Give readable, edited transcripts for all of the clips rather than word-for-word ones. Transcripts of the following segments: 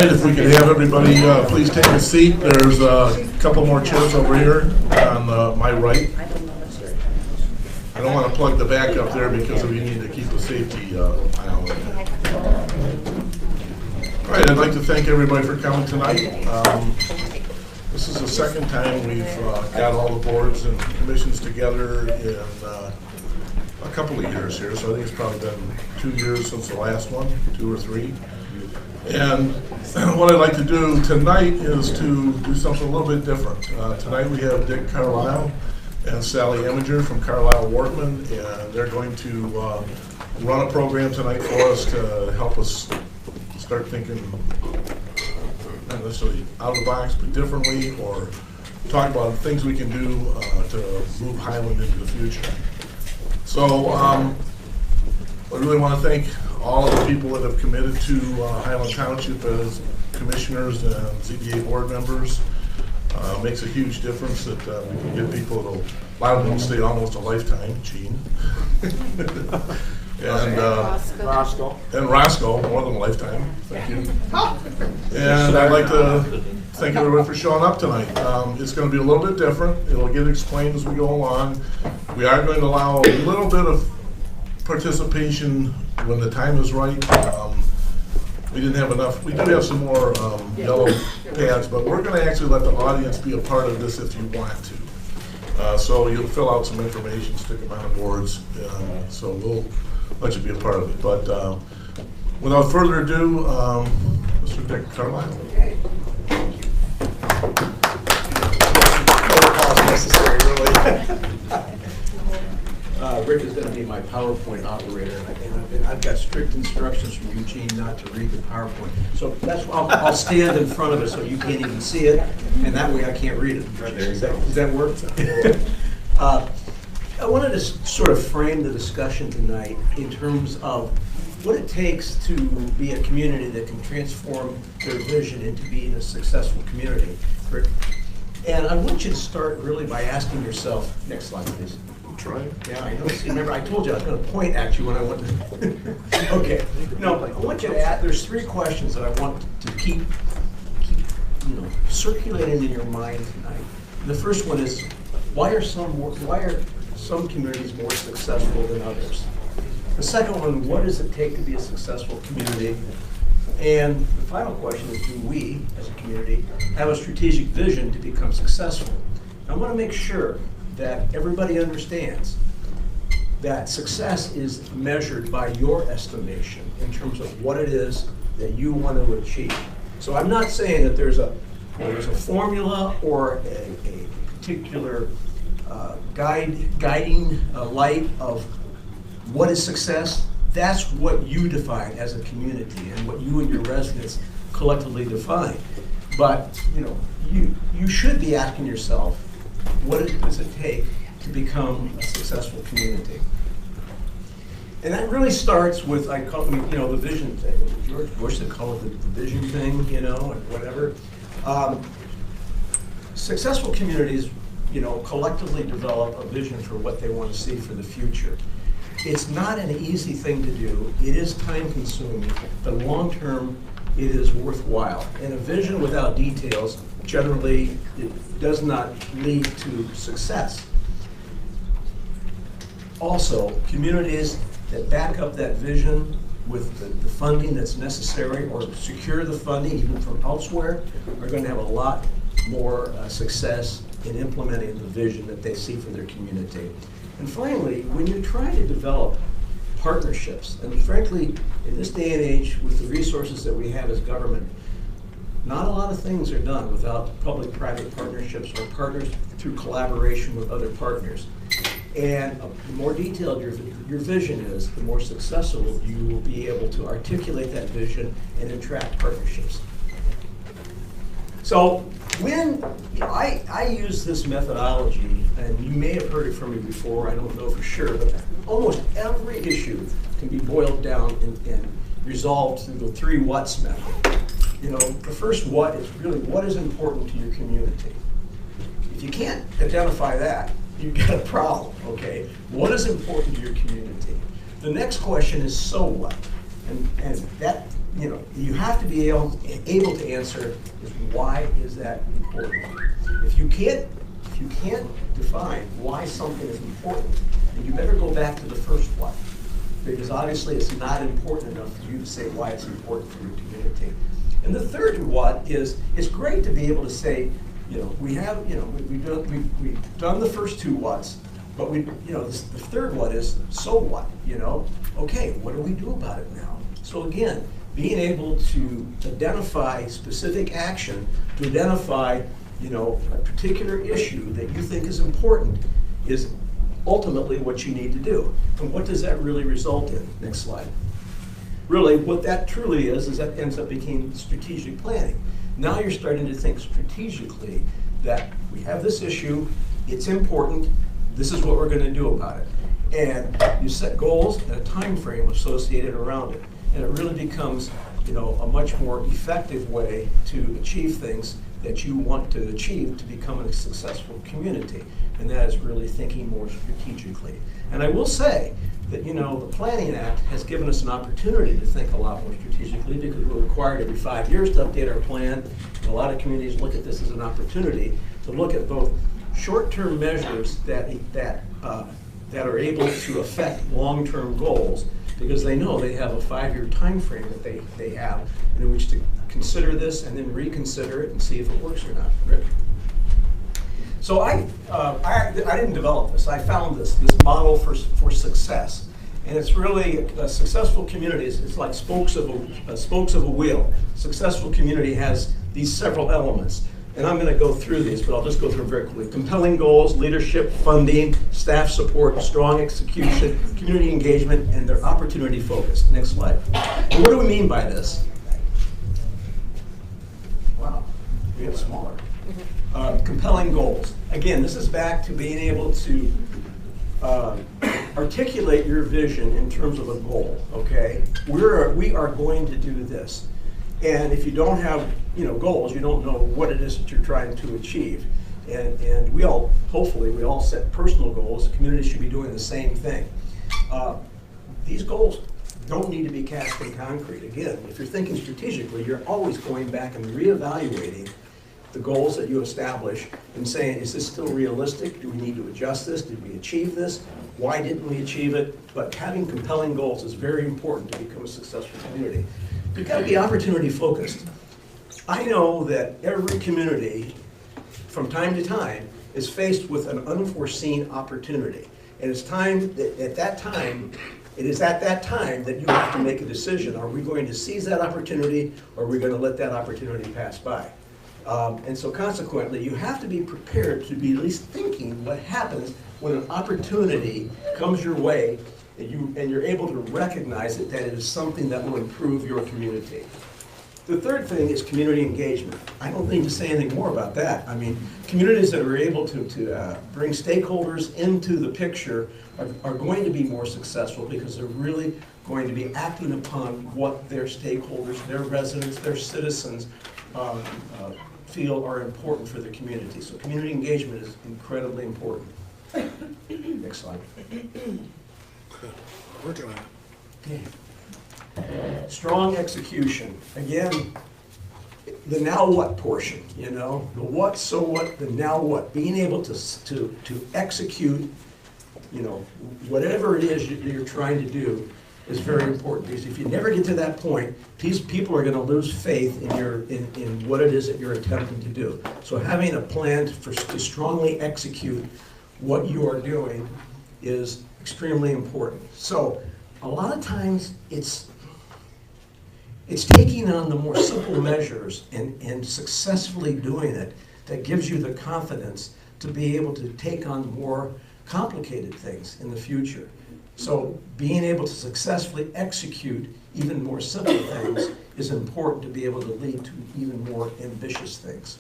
right, if we could have everybody please take a seat. There's a couple more chairs over here on my right. I don't want to plug the back up there because we need to keep the safety aisle in there. All right, I'd like to thank everybody for coming tonight. This is the second time we've got all the boards and commissions together in a couple of years here, so I think it's probably been 2 years since the last one, 2 or 3. And what I'd like to do tonight is to do something a little bit different. Tonight we have Dick Carlisle and Sally Eminger from Carlisle Workman, and they're going to run a program tonight for us to help us start thinking not necessarily out of the box, but differently, or talk about things we can do to move Highland into the future. So I really want to thank all of the people that have committed to Highland Township as commissioners and ZBA board members. Makes a huge difference that we can get people to, a lot of them stay almost a lifetime, Gene. And Roscoe, more than a lifetime, thank you. And I'd like to thank everyone for showing up tonight. It's going to be a little bit different. It'll get explained as we go along. We are going to allow a little bit of participation when the time is right. We didn't have enough. We do have some more yellow pads, but we're going to actually let the audience be a part of this if you want to. So you'll fill out some information, stick them on the boards, so we'll let you be a part of it. But without further ado, Mr. Dick Carlisle. Okay. Protocol is necessary, really. Rick is going to be my PowerPoint operator, and I've got strict instructions from Eugene not to read the PowerPoint. So that's why I'll stand in front of it so you can't even see it, and that way I can't read it. Does that work? I wanted to sort of frame the discussion tonight in terms of what it takes to be a community that can transform their vision into being a successful community. Rick? And I want you to start really by asking yourself, next slide please. Try. Yeah, I know. See, remember, I told you I was going to point at you when I went. Okay. No, I want you to ask. There's 3 questions that I want to keep circulating in your mind tonight. The first one is, why are some communities more successful than others? The second one, what does it take to be a successful community? And the final question is, do we, as a community, have a strategic vision to become successful? I want to make sure that everybody understands that success is measured by your estimation in terms of what it is that you want to achieve. So I'm not saying that there's a formula or a particular guiding light of what is success. That's what you define as a community and what you and your residents collectively define. But you should be asking yourself, what does it take to become a successful community? And that really starts with, I call it, the vision thing. George Bush would call it the vision thing, and whatever. Successful communities, collectively develop a vision for what they want to see for the future. It's not an easy thing to do. It is time consuming, but long term, it is worthwhile. And a vision without details generally it does not lead to success. Also, communities that back up that vision with the funding that's necessary or secure the funding even from elsewhere are going to have a lot more success in implementing the vision that they see for their community. And finally, when you're trying to develop partnerships, and frankly, in this day and age, with the resources that we have as government, not a lot of things are done without public-private partnerships or partners through collaboration with other partners. And the more detailed your vision is, the more successful you will be able to articulate that vision and attract partnerships. So when I use this methodology, and you may have heard it from me before, I don't know for sure, but almost every issue can be boiled down and resolved through the 3 whats method. The first what is really what is important to your community. If you can't identify that, you've got a problem, okay? What is important to your community? The next question is so what? And that you have to be able to answer is why is that important? If you can't define why something is important, then you better go back to the first one, because obviously it's not important enough for you to say why it's important for your community. And the third what is, it's great to be able to say, we've done the first two whats, but the third what is, so what, Okay, what do we do about it now? So again, being able to identify specific action, to identify, a particular issue that you think is important is ultimately what you need to do. And what does that really result in? Next slide. Really, what that truly is that ends up becoming strategic planning. Now you're starting to think strategically that we have this issue, it's important, this is what we're going to do about it. And you set goals and a time frame associated around it. And it really becomes, a much more effective way to achieve things that you want to achieve to become a successful community. And that is really thinking more strategically. And I will say that, the Planning Act has given us an opportunity to think a lot more strategically, because we're required every 5 years to update our plan. And a lot of communities look at this as an opportunity to look at both short-term measures that are able to affect long-term goals, because they know they have a 5-year time frame that they have in which to consider this and then reconsider it and see if it works or not. Rick? So I didn't develop this. I found this model for success, and it's really successful communities. It's like spokes of a wheel. Successful community has these several elements. And I'm going to go through these, but I'll just go through them very quickly. Compelling goals, leadership, funding, staff support, strong execution, community engagement, and they're opportunity focused. Next slide. And what do we mean by this? Wow, we have smaller. Compelling goals. Again, this is back to being able to articulate your vision in terms of a goal, okay? We are going to do this. And if you don't have goals, you don't know what it is that you're trying to achieve. And hopefully we all set personal goals. Communities should be doing the same thing. These goals don't need to be cast in concrete. Again, if you're thinking strategically, you're always going back and reevaluating the goals that you establish and saying, is this still realistic? Do we need to adjust this? Did we achieve this? Why didn't we achieve it? But having compelling goals is very important to become a successful community. You've got to be opportunity focused. I know that every community, from time to time, is faced with an unforeseen opportunity. And it's time that it is at that time that you have to make a decision. Are we going to seize that opportunity, or are we going to let that opportunity pass by? And so consequently, you have to be prepared to be at least thinking what happens when an opportunity comes your way and you're able to recognize that it is something that will improve your community. The third thing is community engagement. I don't need to say anything more about that. I mean, communities that are able to bring stakeholders into the picture are going to be more successful, because they're really going to be acting upon what their stakeholders, their residents, their citizens feel are important for the community. So community engagement is incredibly important. Next slide. Working on it. Okay. Strong execution. Again, the now what portion, the what, so what, the now what. Being able to execute, whatever it is you're trying to do is very important, because if you never get to that point, these people are going to lose faith in what it is that you're attempting to do. So having a plan to strongly execute what you are doing is extremely important. So a lot of times it's taking on the more simple measures and successfully doing it that gives you the confidence to be able to take on more complicated things in the future. So being able to successfully execute even more simple things is important to be able to lead to even more ambitious things.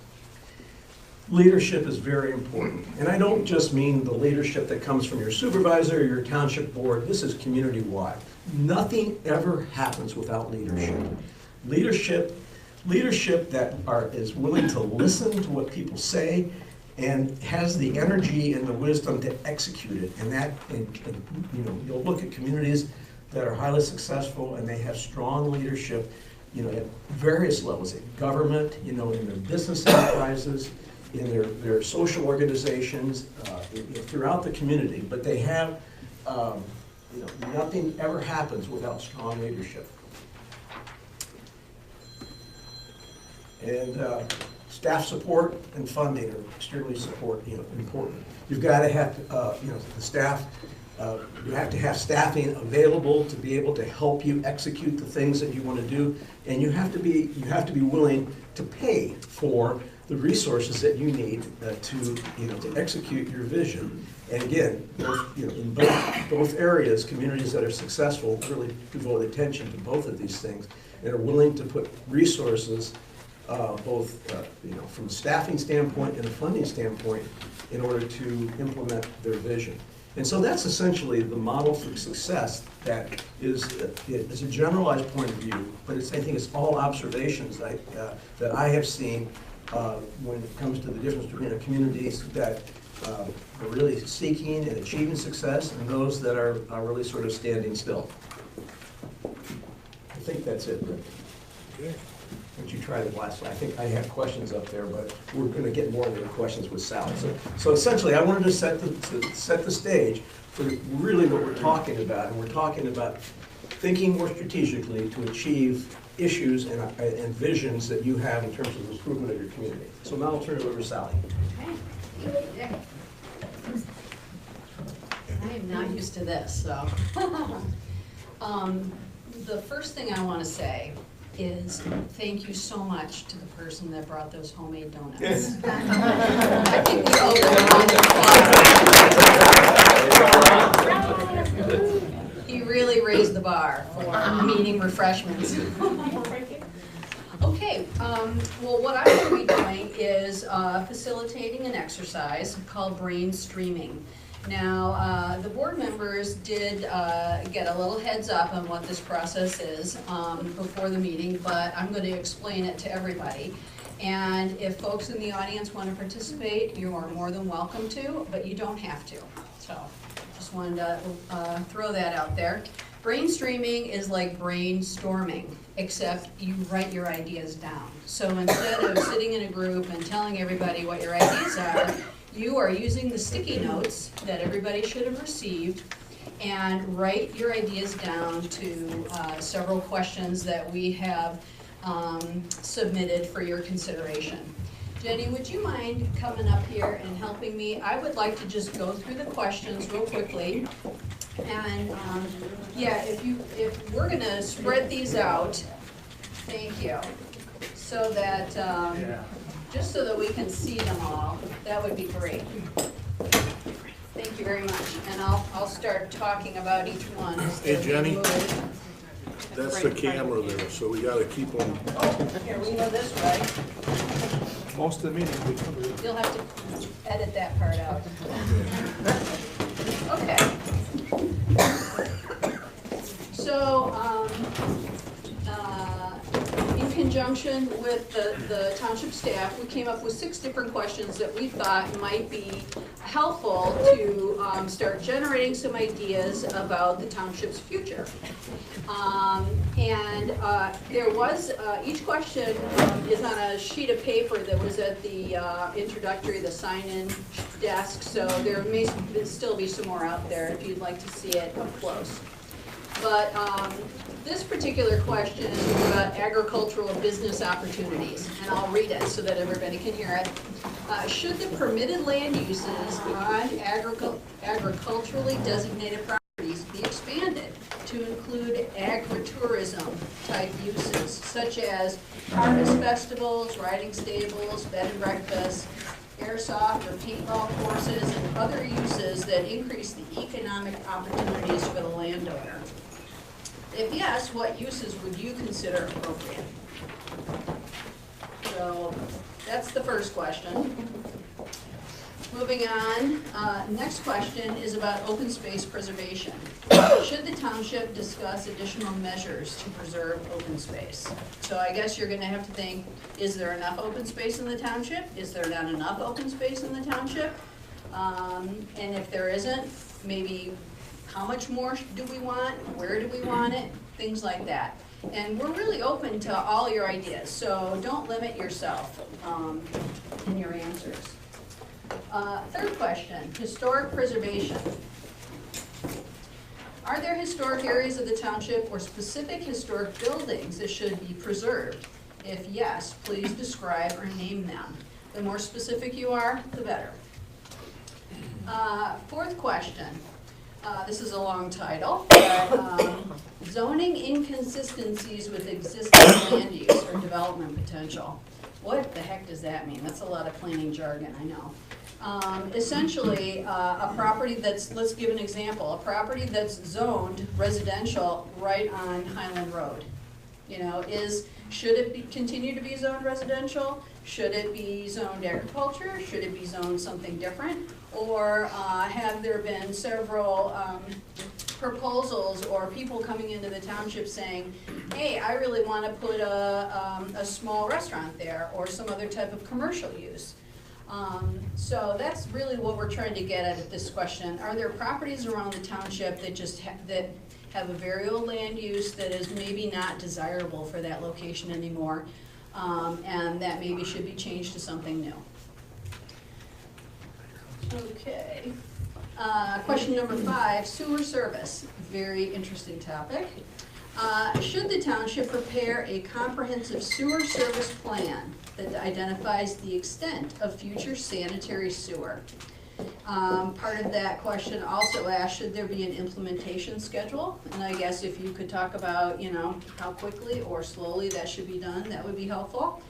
Leadership is very important. And I don't just mean the leadership that comes from your supervisor or your township board. This is community-wide. Nothing ever happens without leadership. Leadership that is willing to listen to what people say and has the energy and the wisdom to execute it. And you'll look at communities that are highly successful and they have strong leadership, at various levels, in government, in their business enterprises, in their social organizations, throughout the community. But they have, nothing ever happens without strong leadership. And staff support and funding are extremely important. You've got to have, the staff. You have to have staffing available to be able to help you execute the things that you want to do, and you have to be willing to pay for the resources that you need to execute your vision. And again, in both areas, communities that are successful really devote attention to both of these things and are willing to put resources, both from a staffing standpoint and a funding standpoint, in order to implement their vision. And so that's essentially the model for success. That is a generalized point of view, but I think it's all observations that I have seen when it comes to the difference between the communities that are really seeking and achieving success and those that are really sort of standing still. I think that's it, Rick. Okay. Why don't you try the last one? I think I had questions up there, but we're going to get more into the questions with Sal. So essentially, I wanted to set the stage for really what we're talking about, and we're talking about thinking more strategically to achieve issues and visions that you have in terms of improvement of your community. So now I'll turn it over to Sally. Okay. I am not used to this, so. The first thing I want to say is thank you so much to the person that brought those homemade donuts. I think we owe them a applause. He really raised the bar for meeting refreshments. Okay, well, what I'm going to be doing is facilitating an exercise called brain streaming. Now, the board members did get a little heads up on what this process is before the meeting, but I'm going to explain it to everybody. And if folks in the audience want to participate, you are more than welcome to, but you don't have to. So, just wanted to throw that out there. Brainstorming is like brainstorming, except you write your ideas down. So instead of sitting in a group and telling everybody what your ideas are, you are using the sticky notes that everybody should have received and write your ideas down to several questions that we have submitted for your consideration. Jenny, would you mind coming up here and helping me? I would like to just go through the questions real quickly. And yeah, if we're going to spread these out, thank you, so that just so that we can see them all, that would be great. Thank you very much. And I'll start talking about each one. Hey, Jenny, that's the camera there, so we got to keep them. Oh, here, we know this, right? Most of the meetings we cover. You'll have to edit that part out. Okay. So, in conjunction with the township staff, we came up with 6 different questions that we thought might be helpful to start generating some ideas about the township's future. There was, each question is on a sheet of paper that was at the introductory, the sign-in desk, so there may still be some more out there if you'd like to see it up close. But this particular question is about agricultural business opportunities, and I'll read it so that everybody can hear it. Should the permitted land uses on agriculturally designated properties be expanded to include agritourism type uses, such as harvest festivals, riding stables, bed and breakfast, airsoft or paintball courses, and other uses that increase the economic opportunities for the landowner? If yes, what uses would you consider appropriate? So that's the first question. Moving on, next question is about open space preservation. Should the township discuss additional measures to preserve open space? So I guess you're going to have to think, is there enough open space in the township? Is there not enough open space in the township? And if there isn't, maybe how much more do we want? Where do we want it? Things like that. And we're really open to all your ideas, so don't limit yourself in your answers. Third question, historic preservation. Are there historic areas of the township or specific historic buildings that should be preserved? If yes, please describe or name them. The more specific you are, the better. Fourth question. This is a long title, but zoning inconsistencies with existing land use or development potential. What the heck does that mean? That's a lot of planning jargon, I know. Essentially, a property that's, let's give an example, a property that's zoned residential right on Highland Road. You know, should it continue to be zoned residential? Should it be zoned agriculture? Should it be zoned something different? Or have there been several proposals or people coming into the township saying, hey, I really want to put a small restaurant there or some other type of commercial use? So that's really what we're trying to get at this question. Are there properties around the township that just that have a very old land use that is maybe not desirable for that location anymore, and that maybe should be changed to something new? Okay. Question number 5, sewer service. Very interesting topic. Should the township prepare a comprehensive sewer service plan that identifies the extent of future sanitary sewer? Part of that question also asked, should there be an implementation schedule? And I guess if you could talk about, you know, how quickly or slowly that should be done, that would be helpful.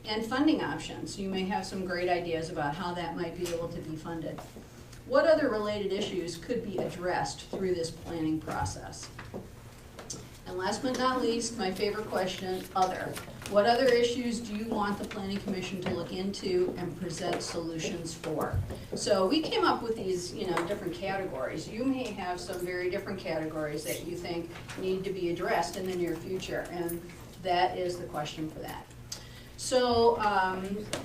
And funding options. You may have some great ideas about how that might be able to be funded. What other related issues could be addressed through this planning process? And last but not least, my favorite question, other. What other issues do you want the Planning Commission to look into and present solutions for? So we came up with these, you know, different categories. You may have some very different categories that you think need to be addressed in the near future, and that is the question for that. So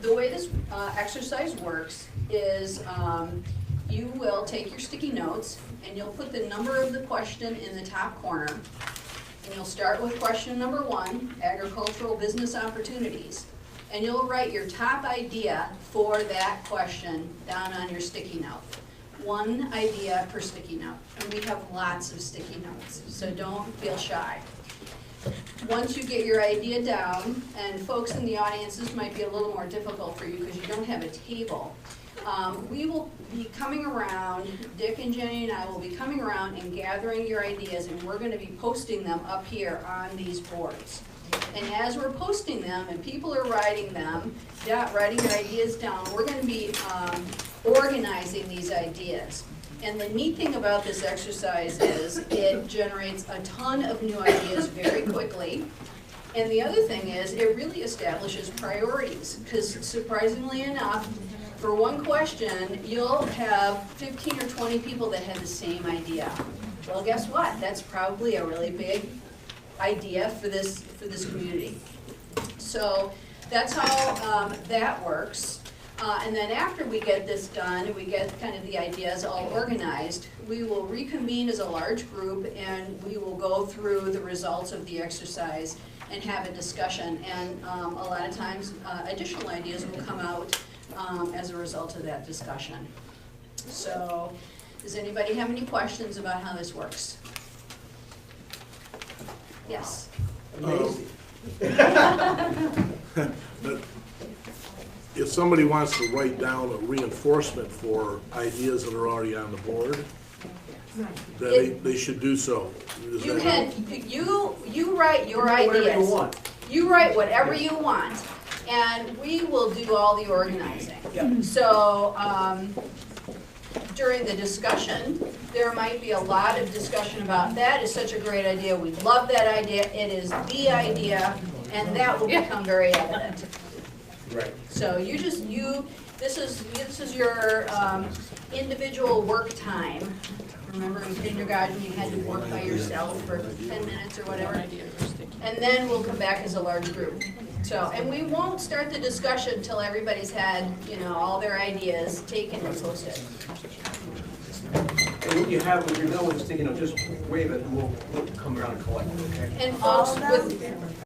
the way this exercise works is you will take your sticky notes and you'll put the number of the question in the top corner. And you'll start with question number 1, agricultural business opportunities. And you'll write your top idea for that question down on your sticky note. 1 idea per sticky note. And we have lots of sticky notes, so don't feel shy. Once you get your idea down, and folks in the audience, this might be a little more difficult for you because you don't have a table. We will be coming around, Dick and Jenny and I will be coming around and gathering your ideas, and we're going to be posting them up here on these boards. And as we're posting them and people are writing their ideas down, we're going to be organizing these ideas. And the neat thing about this exercise is it generates a ton of new ideas very quickly. And the other thing is it really establishes priorities, because surprisingly enough, for one question, you'll have 15 or 20 people that have the same idea. Well, guess what? That's probably a really big idea for this community. So that's how that works. And then after we get this done, and we get kind of the ideas all organized, we will reconvene as a large group and we will go through the results of the exercise and have a discussion. And a lot of times, additional ideas will come out as a result of that discussion. So, does anybody have any questions about how this works? Yes? Amazing. If somebody wants to write down a reinforcement for ideas that are already on the board, then they should do so. You write your ideas. Whatever you want. You write whatever you want, and we will do all the organizing. Yeah. So, during the discussion, there might be a lot of discussion about that is such a great idea, we love that idea, it is the idea, and that will become very evident. Right. So this is your individual work time. Remember in kindergarten you had to work by yourself for 10 minutes or whatever? And then we'll come back as a large group. So, and we won't start the discussion until everybody's had, all their ideas taken and posted. And what you have, when you're done with this thing, just wave it and we'll come around and collect it, okay? And folks, with,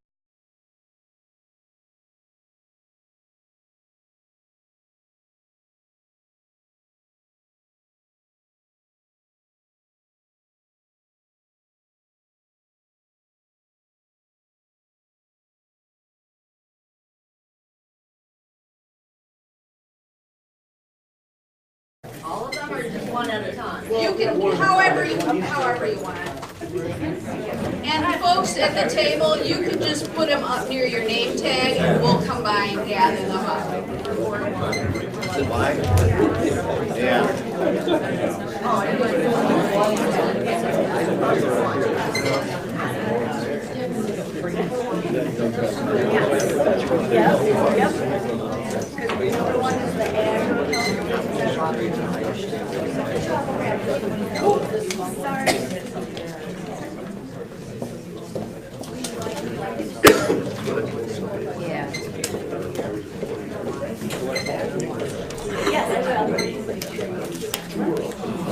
All of them or just one at a time? you can, however you want. And folks at the table, you can just put them up near your name tag and we'll come by and gather them up. Yeah.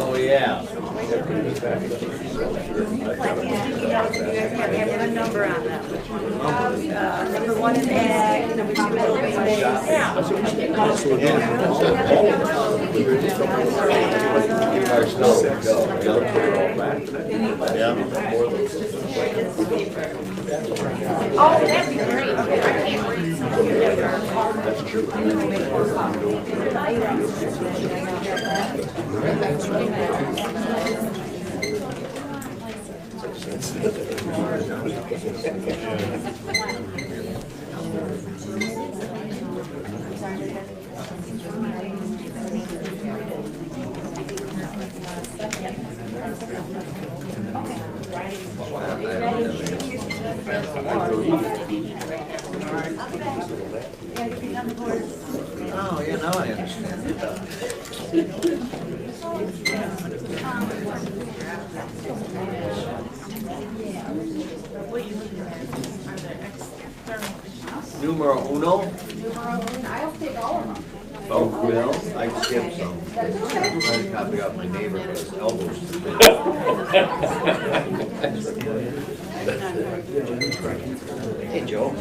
Oh, yeah. Have a number on them. Number one is ag, number two is oh, that'd be great. I can't read some of your That's true. Oh, yeah, now I understand. Numero uno? I'll take all of them. Oh, well, I skipped some. I copy out my neighbor, but his elbows too big. Hey, Joe.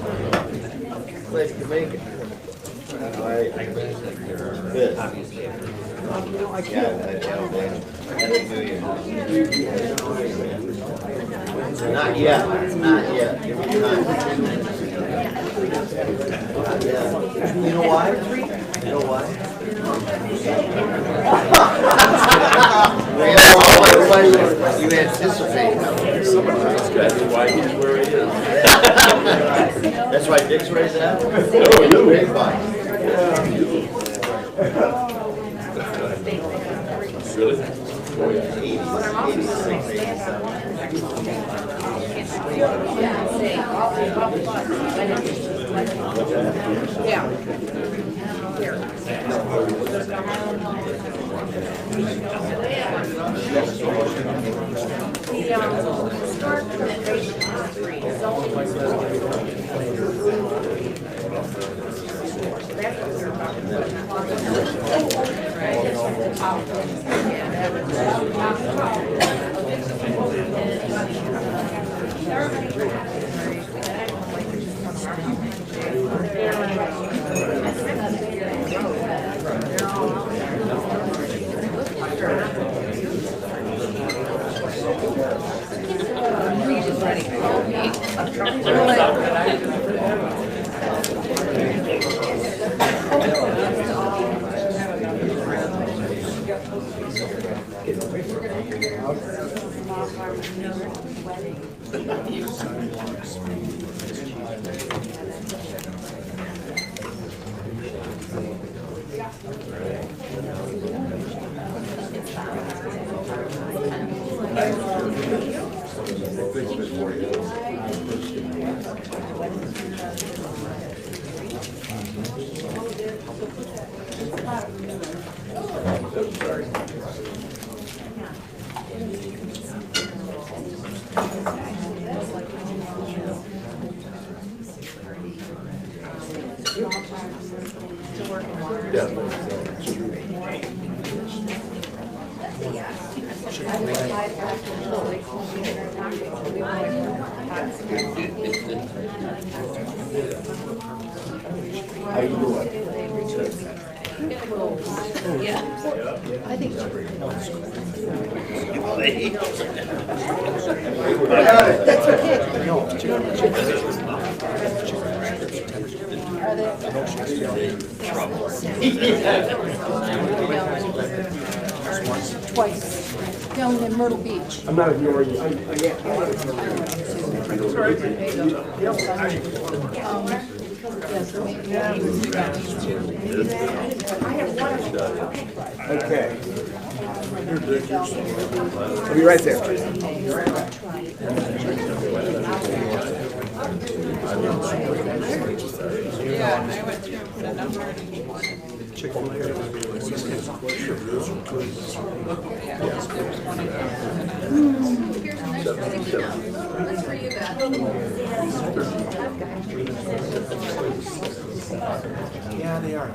Glad you could make it. All right. Good. Yeah, Happy New Year. Not yet, not yet. Give me time. Yeah. You know why? You know why? You anticipate. That's why he's where he is. That's why Dick's where he's at? No, Grapevine. Really? 86, 87. Yeah. How you doing? Twice, down in Myrtle Beach. I'm not ignoring you. Okay. I'll be right there. That's for you, Beth. Yeah, they are.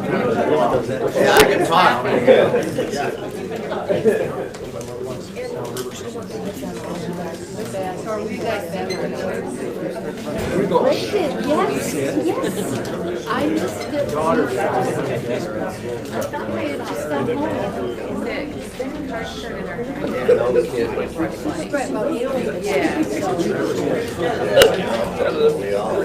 Yeah, I can talk pretty good. Yes, yes. I missed it. I thought I had just got home. And all the kids went to Right about you. we all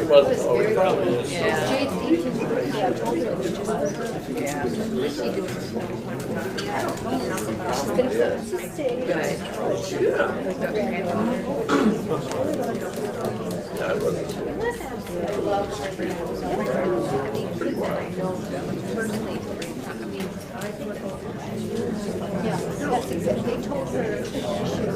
Yeah, that's exactly. They told her she should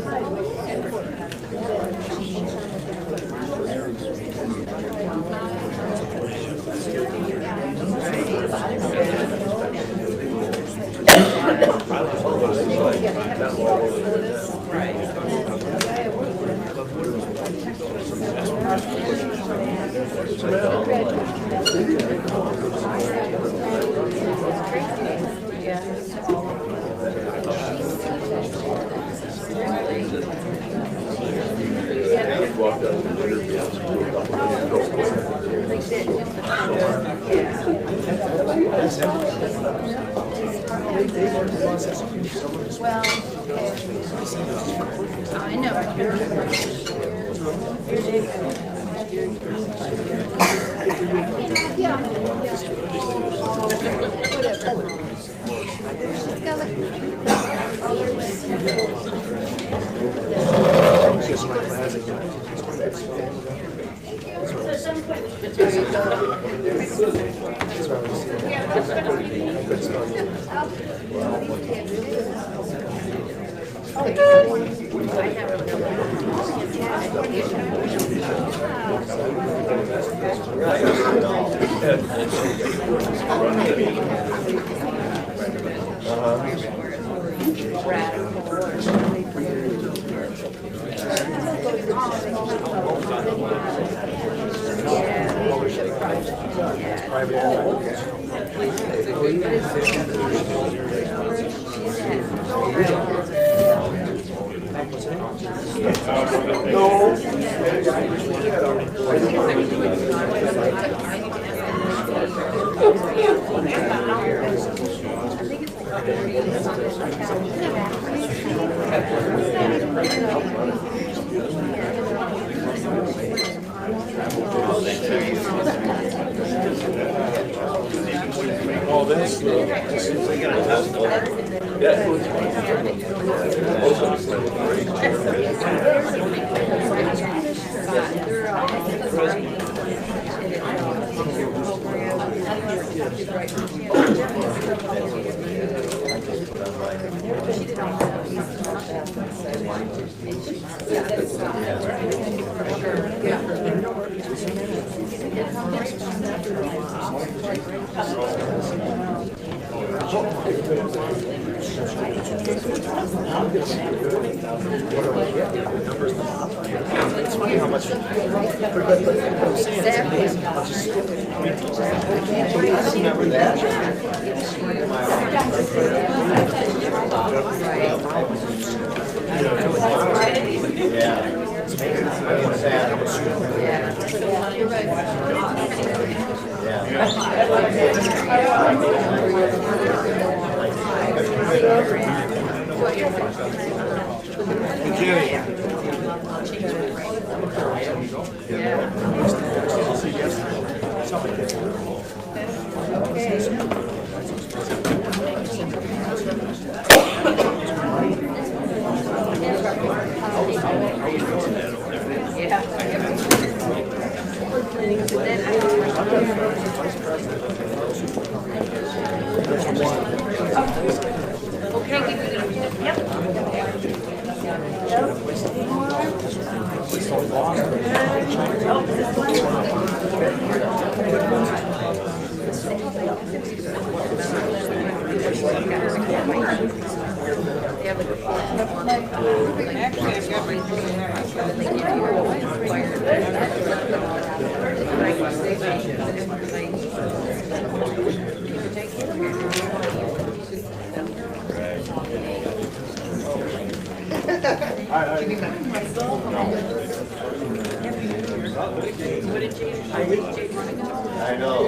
Well, I know. Yeah. Oh, that's, I know.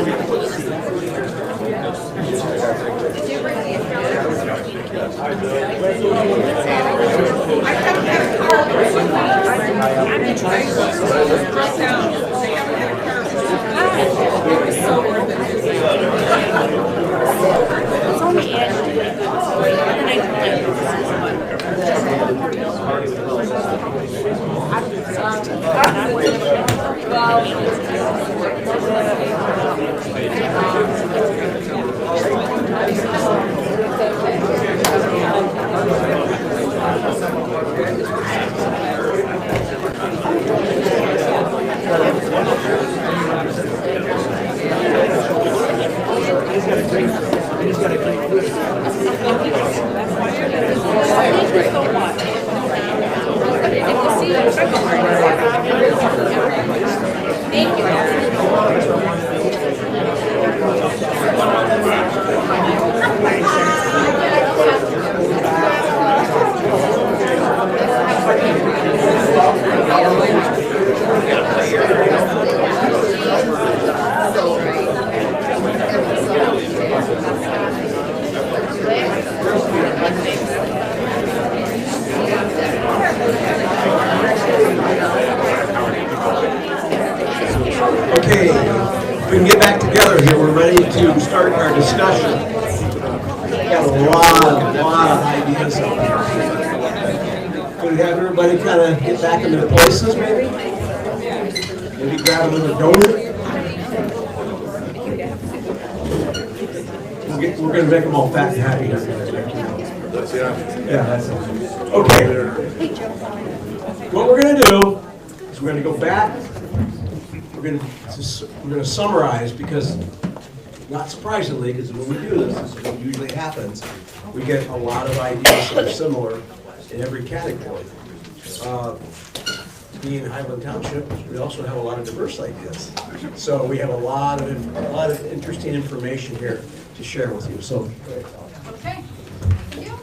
It's only Okay, if we can get back together here, we're ready to start our discussion. We got a lot of ideas up here. Could we have everybody kind of get back into their places, maybe? Maybe grab another donut? We're going to make them all fat and happy. Yeah, that's it. Okay. What we're going to do is we're going to go back. We're going to summarize, because not surprisingly, because when we do this is what usually happens, we get a lot of ideas that are similar in every category. Being Highland Township, we also have a lot of diverse ideas. So we have a lot of interesting information here to share with you. So, Okay. Thank you.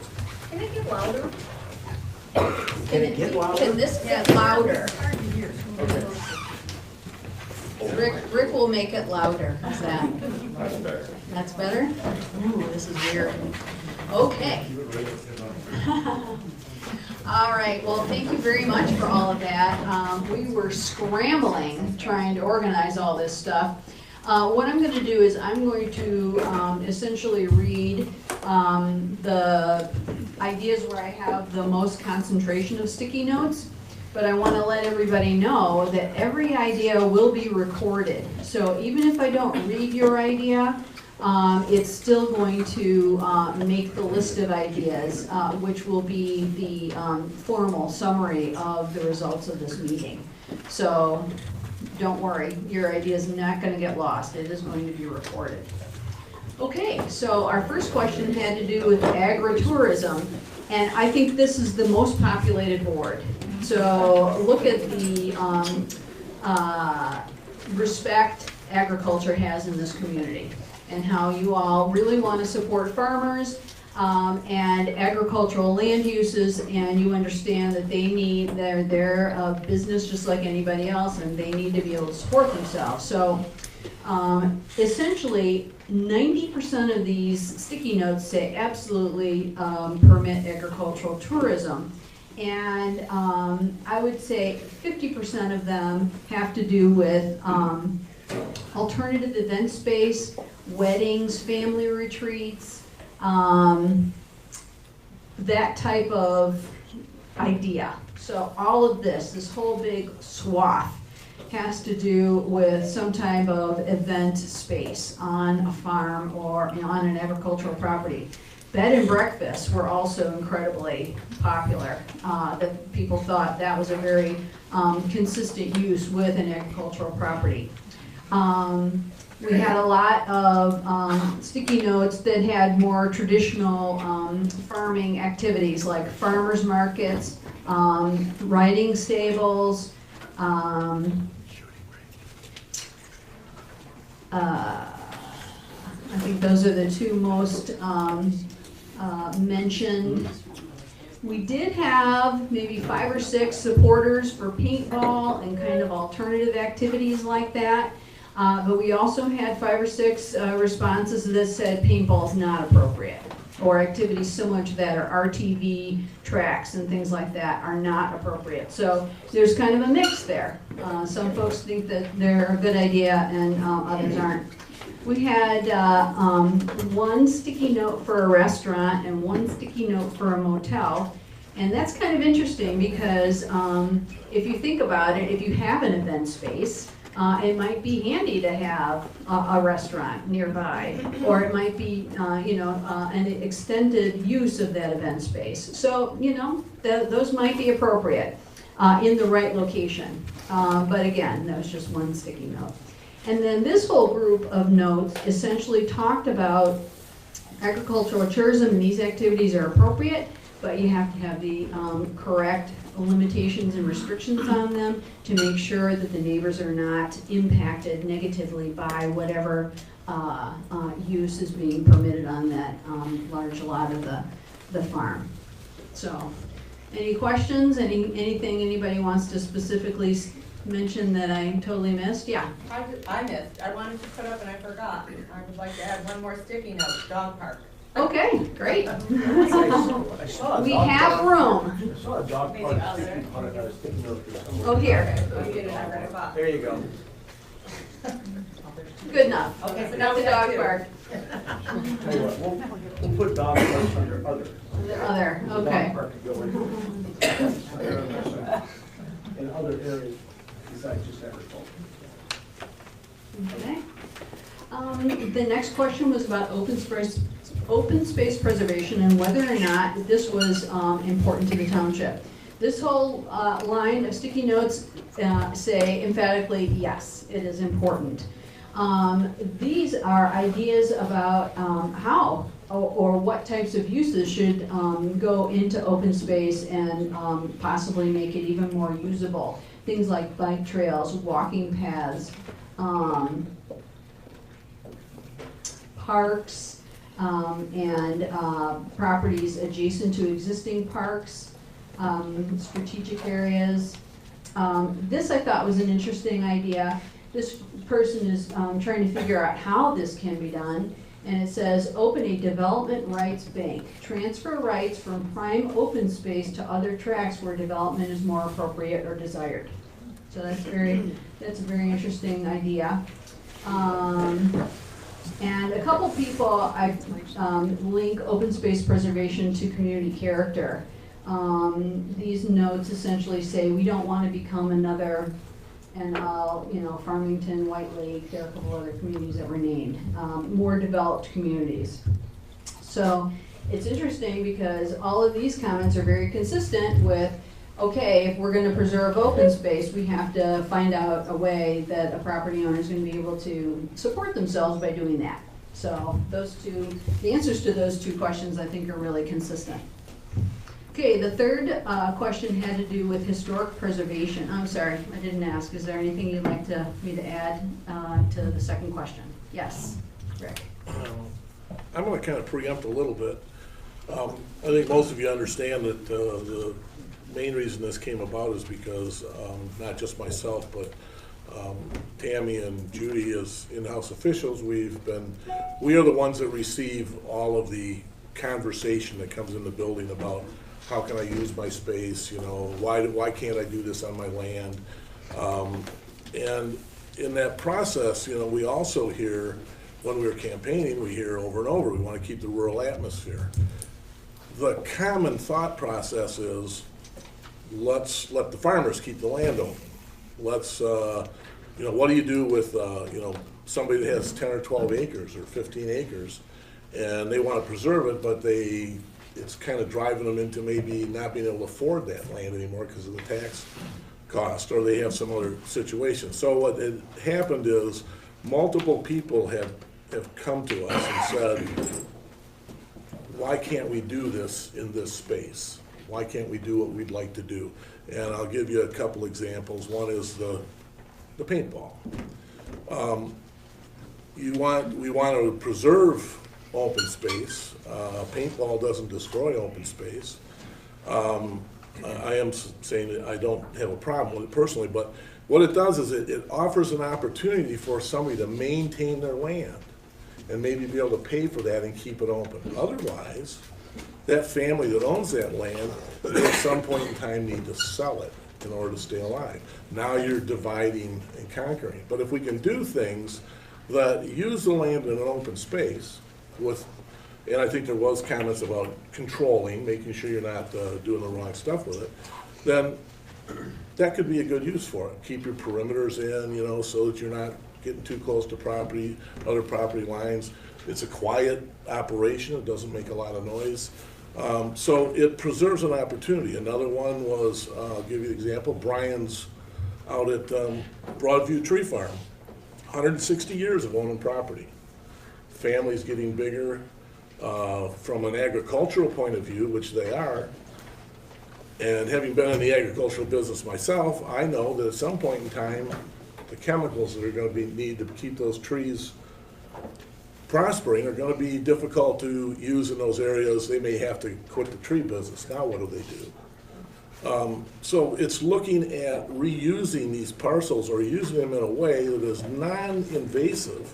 Can it get louder? can it get louder? Can this get louder? Rick will make it louder. How's that? That's better? Ooh, this is weird. Okay. All right, well, thank you very much for all of that. We were scrambling trying to organize all this stuff. What I'm going to do is I'm going to essentially read the ideas where I have the most concentration of sticky notes, but I want to let everybody know that every idea will be recorded. So even if I don't read your idea, it's still going to make the list of ideas, which will be the formal summary of the results of this meeting. So don't worry, your idea is not going to get lost. It is going to be recorded. Okay, so our first question had to do with Agri Tourism, and I think this is the most populated board. So look at the respect agriculture has in this community, and how you all really want to support farmers and agricultural land uses, and you understand that they need, they're a business just like anybody else, and they need to be able to support themselves. So essentially 90% of these sticky notes say absolutely permit agricultural tourism. And I would say 50% of them have to do with alternative event space, weddings, family retreats, that type of idea. So all of this whole big swath has to do with some type of event space on a farm or on an agricultural property. Bed and breakfasts were also incredibly popular. That people thought that was a very consistent use with an agricultural property. We had a lot of sticky notes that had more traditional farming activities, like farmers markets, riding stables. I think those are the two most mentioned. We did have maybe 5 or 6 supporters for paintball and kind of alternative activities like that. But we also had 5 or 6 responses that said paintball is not appropriate, or activities similar to that, or RTV tracks and things like that are not appropriate. So there's kind of a mix there. Some folks think that they're a good idea and others aren't. We had 1 sticky note for a restaurant and 1 sticky note for a motel. And that's kind of interesting because if you think about it, if you have an event space, it might be handy to have a restaurant nearby, or it might be, an extended use of that event space. So, those might be appropriate in the right location. But again, that was just 1 sticky note. And then this whole group of notes essentially talked about agricultural tourism, and these activities are appropriate, but you have to have the correct limitations and restrictions on them to make sure that the neighbors are not impacted negatively by whatever use is being permitted on that large lot of the farm. So, any questions? Anything anybody wants to specifically mention that I totally missed? Yeah. I missed. I wanted to put up and I forgot. I would like to add 1 more sticky note, dog park. Okay, great. I saw a We dog have park. room. I saw a dog Maybe park other. sticky on a sticky note here somewhere. Oh, here. Okay, you get it, I read it off. There you go. Good enough. Okay, so Not now the we have dog 2. park. Tell you what, we'll put dog parks under other. The other, The dog okay. park could go in other areas besides just agriculture. Okay. The next question was about open space preservation and whether or not this was important to the township. This whole line of sticky notes say emphatically, yes, it is important. These are ideas about how or what types of uses should go into open space and possibly make it even more usable. Things like bike trails, walking paths, parks, and properties adjacent to existing parks, strategic areas. This I thought was an interesting idea. This person is trying to figure out how this can be done, and it says, open a development rights bank. Transfer rights from prime open space to other tracts where development is more appropriate or desired. So that's a very interesting idea. And a couple people, I link open space preservation to community character. These notes essentially say we don't want to become another, and Farmington, White Lake, there are a couple other communities that were named, more developed communities. So it's interesting because all of these comments are very consistent with, okay, if we're going to preserve open space, we have to find out a way that a property owner is going to be able to support themselves by doing that. So the answers to those 2 questions I think are really consistent. Okay, the third question had to do with historic preservation. I'm sorry, I didn't ask. Is there anything you'd like me to add to the second question? Yes, Rick. I'm going to kind of preempt a little bit. I think most of you understand that the main reason this came about is because not just myself, but Tammy and Judy as in-house officials, we are the ones that receive all of the conversation that comes in the building about how can I use my space, why can't I do this on my land? And in that process, we also hear, when we were campaigning, we hear over and over, we want to keep the rural atmosphere. The common thought process is, let's let the farmers keep the land open. Let's, what do you do with, somebody that has 10 or 12 acres or 15 acres and they want to preserve it, but it's kind of driving them into maybe not being able to afford that land anymore because of the tax cost, or they have some other situation. So what had happened is multiple people have come to us and said, why can't we do this in this space? Why can't we do what we'd like to do? And I'll give you a couple examples. One is the paintball. We want to preserve open space. Paintball doesn't destroy open space. I am saying that I don't have a problem with it personally, but what it does is it offers an opportunity for somebody to maintain their land and maybe be able to pay for that and keep it open. Otherwise, that family that owns that land, they at some point in time need to sell it in order to stay alive. Now you're dividing and conquering. But if we can do things that use the land in an open space with, and I think there was comments about controlling, making sure you're not doing the wrong stuff with it, then that could be a good use for it. Keep your perimeters in, you know, so that you're not getting too close to property, other property lines. It's a quiet operation, it doesn't make a lot of noise. So it preserves an opportunity. Another one was, I'll give you an example, Brian's out at Broadview Tree Farm. 160 years of owning property. Family's getting bigger. From an agricultural point of view, which they are, and having been in the agricultural business myself, I know that at some point in time, the chemicals that are going to be needed to keep those trees prospering are going to be difficult to use in those areas. They may have to quit the tree business. Now what do they do? So it's looking at reusing these parcels or using them in a way that is non-invasive,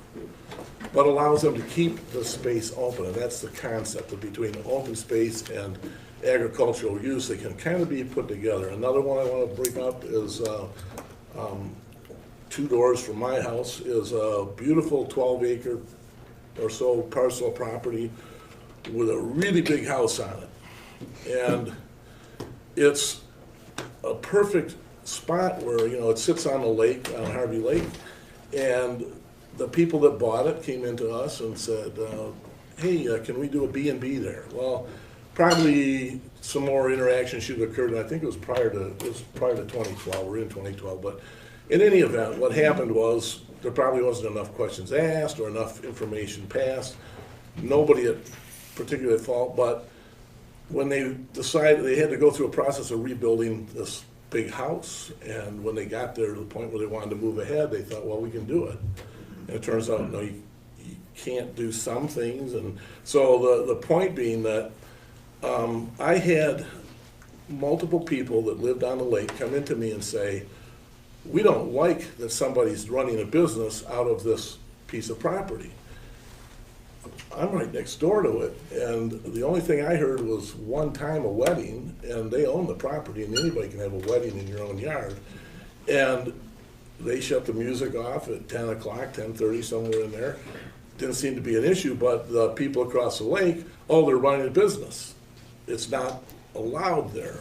but allows them to keep the space open. And that's the concept of between open space and agricultural use. They can kind of be put together. Another one I want to bring up is 2 doors from my house is a beautiful 12-acre or so parcel of property with a really big house on it. And it's a perfect spot where, you know, it sits on the lake, on Harvey Lake, and the people that bought it came into us and said, hey, can we do a B&B there? Well, probably some more interaction should have occurred, and I think it was prior to 2012, we're in 2012, but in any event, what happened was there probably wasn't enough questions asked or enough information passed. Nobody at particularly at fault, but when they decided they had to go through a process of rebuilding this big house, and when they got there to the point where they wanted to move ahead, they thought, well, we can do it. And it turns out, no, you can't do some things. And so the point being that I had multiple people that lived on the lake come into me and say, we don't like that somebody's running a business out of this piece of property. I'm right next door to it, and the only thing I heard was one time a wedding, and they own the property, and anybody can have a wedding in your own yard. And they shut the music off at 10 o'clock, 10:30, somewhere in there. Didn't seem to be an issue, but the people across the lake, oh, they're running a business. It's not allowed there.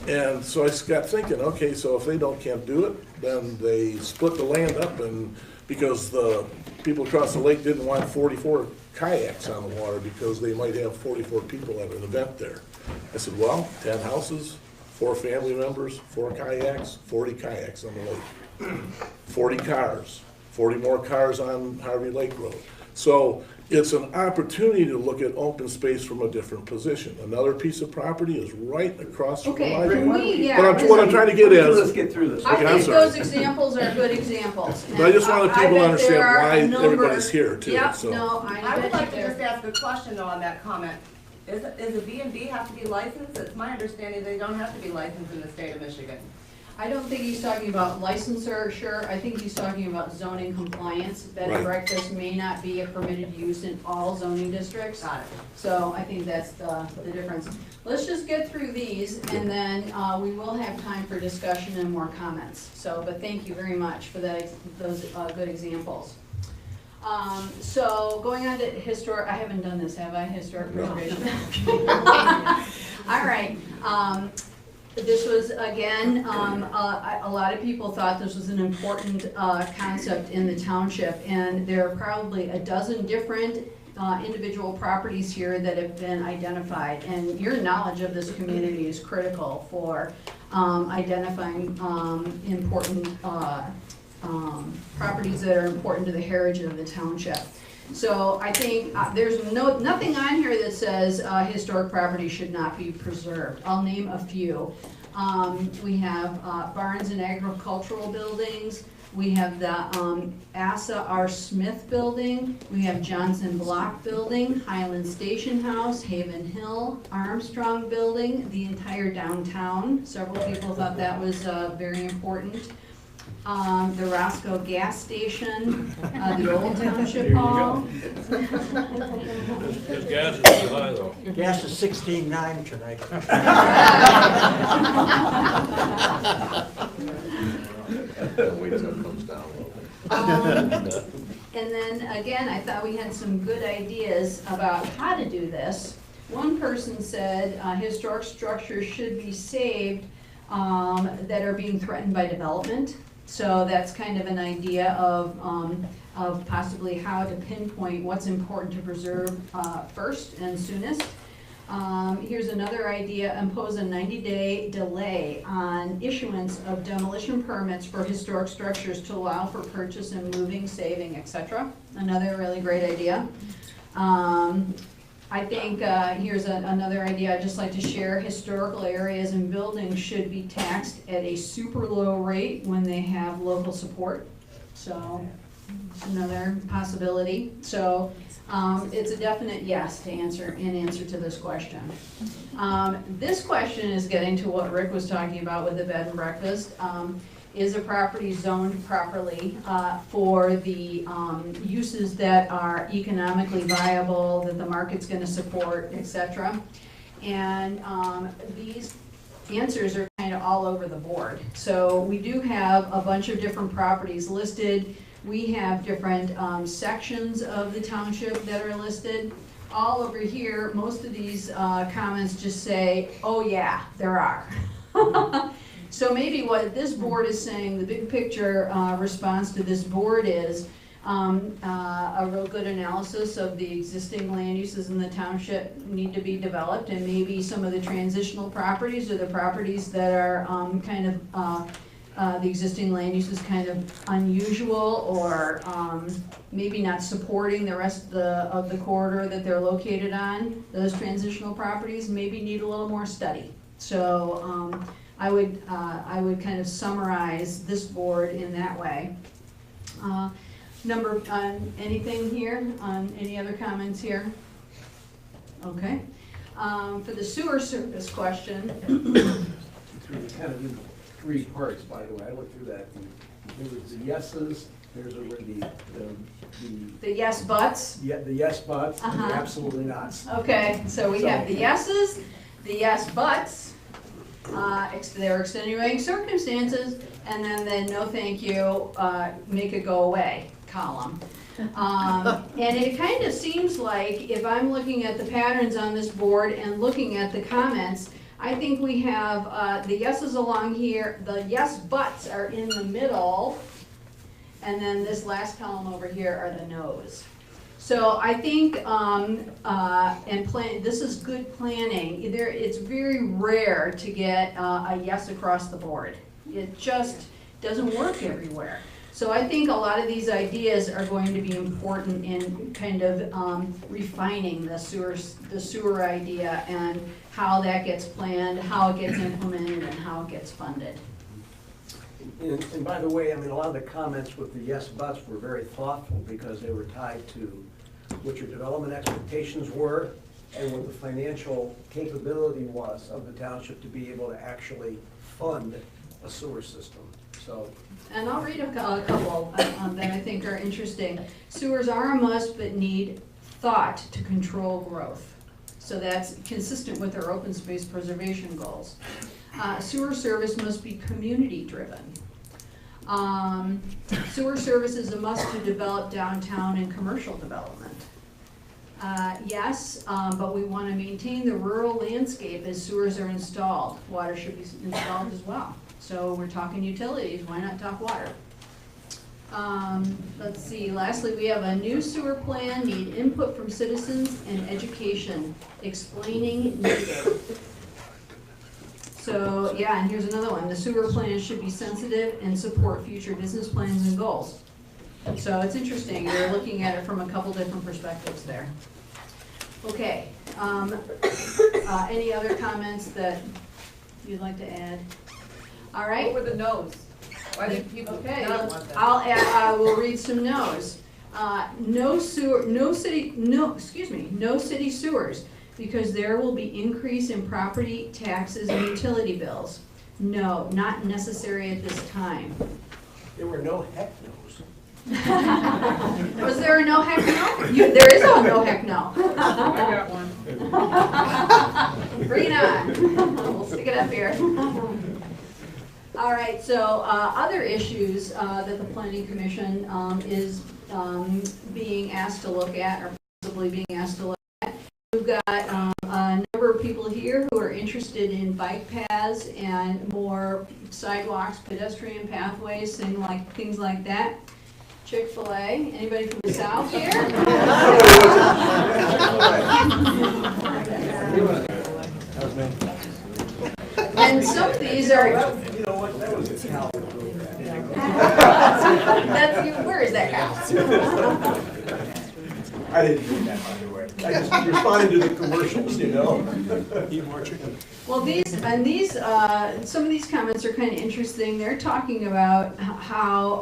And so I got thinking, okay, so if they can't do it, then they split the land up, and because the people across the lake didn't want 44 kayaks on the water because they might have 44 people at an event there. I said, well, 10 houses, 4 family members, 4 kayaks, 40 kayaks on the lake. 40 cars, 40 more cars on Harvey Lake Road. So it's an opportunity to look at open space from a different position. Another piece of property is right across from Okay, my can we, yeah. But what I'm trying to get at Let's is, get through this. I Okay, I'm think sorry. those examples are good examples. But I just wanted And people to bet understand there are why a number- everybody's here, too, Yep, so. no, I would bet like you to just there. ask a question though on that comment. Is a B&B have to be licensed? It's my understanding they don't have to be licensed in the state of Michigan. I don't think he's talking about licensure, sure, I think he's talking about zoning compliance. Bed and Right. breakfast may not be a permitted use in all zoning districts. Got it. So I think that's the difference. Let's just get through these, and then we will have time for discussion and more comments. So, but thank you very much for those good examples. So going on to historic, I haven't done this, have I? Historic preservation. All right. This was, again, a lot of people thought this was an important concept in the township, and there are probably a dozen different individual properties here that have been identified. And your knowledge of this community is critical for identifying important properties that are important to the heritage of the township. So I think there's nothing on here that says historic property should not be preserved. I'll name a few. We have barns and agricultural buildings. We have the Asa R. Smith building. We have Johnson Block building, Highland Station House, Haven Hill, Armstrong building, the entire downtown. Several people thought that was very important. the Roscoe gas station, the old township hall. His gas is too high though. Gas is 16.9 tonight. Wait till it comes down. And then again, I thought we had some good ideas about how to do this. One person said historic structures should be saved that are being threatened by development. So that's kind of an idea of possibly how to pinpoint what's important to preserve first and soonest. Here's another idea: impose a 90-day delay on issuance of demolition permits for historic structures to allow for purchase and moving, saving, etc. Another really great idea. I think here's another idea I'd just like to share. Historical areas and buildings should be taxed at a super low rate when they have local support. So another possibility. So it's a definite yes to answer to this question. This question is getting to what Rick was talking about with the bed and breakfast. Is a property zoned properly for the uses that are economically viable, that the market's going to support, etc. And these answers are kind of all over the board. So we do have a bunch of different properties listed. We have different sections of the township that are listed. All over here, most of these comments just say, oh yeah, there are. So maybe what this board is saying, the big picture response to this board is a real good analysis of the existing land uses in the township need to be developed, and maybe some of the transitional properties or the properties that are kind of the existing land use is kind of unusual, or maybe not supporting the rest of the corridor that they're located on. Those transitional properties maybe need a little more study. So I would kind of summarize this board in that way. Anything here? Any other comments here? Okay. For the sewer service question. Kind of in three parts, by the way. I went through that. There was the yeses. There's the yes buts. Yeah, the yes buts, and the absolutely nots. Okay, so we have the yeses, the yes buts, there are extenuating circumstances, and then the no thank you, make it go away column. And it kind of seems like, if I'm looking at the patterns on this board and looking at the comments, I think we have the yeses along here, the yes buts are in the middle, and then this last column over here are the no's. So I think, this is good planning. It's very rare to get a yes across the board. It just doesn't work everywhere. So I think a lot of these ideas are going to be important in kind of refining the sewer idea and how that gets planned, how it gets implemented, and how it gets funded. And by the way, I mean, a lot of the comments with the yes buts were very thoughtful because they were tied to what your development expectations were and what the financial capability was of the township to be able to actually fund a sewer system. So. And I'll read a couple that I think are interesting. Sewers are a must, but need thought to control growth. So that's consistent with our open space preservation goals. Sewer service must be community driven. Sewer service is a must to develop downtown and commercial development. Yes, but we want to maintain the rural landscape as sewers are installed. Water should be installed as well. So we're talking utilities, why not talk water? Let's see, lastly, we have a new sewer plan, need input from citizens and education, explaining needed. So, yeah, and here's another one. The sewer plan should be sensitive and support future business plans and goals. So it's interesting. You're looking at it from a couple different perspectives there. Okay. Any other comments that you'd like to add? All right. What were the no's? Why did people not want that? I will read some no's. No city sewers, because there will be increase in property taxes and utility bills. No, not necessary at this time. There were no heck no's. Was there a no heck no? There is a no heck no. I got one. Bring it on. We'll stick it up here. All right, so other issues that the Planning Commission is being asked to look at, or possibly being asked to look at. We've got a number of people here who are interested in bike paths and more sidewalks, pedestrian pathways, things like that. Chick-fil-A, anybody from the South here? And some of these are. You know what, that was a cow. That's you. Where is that cow? I didn't do that, by the way. I just responded to the commercials, you know? Eat more chicken. Well, some of these comments are kind of interesting. They're talking about how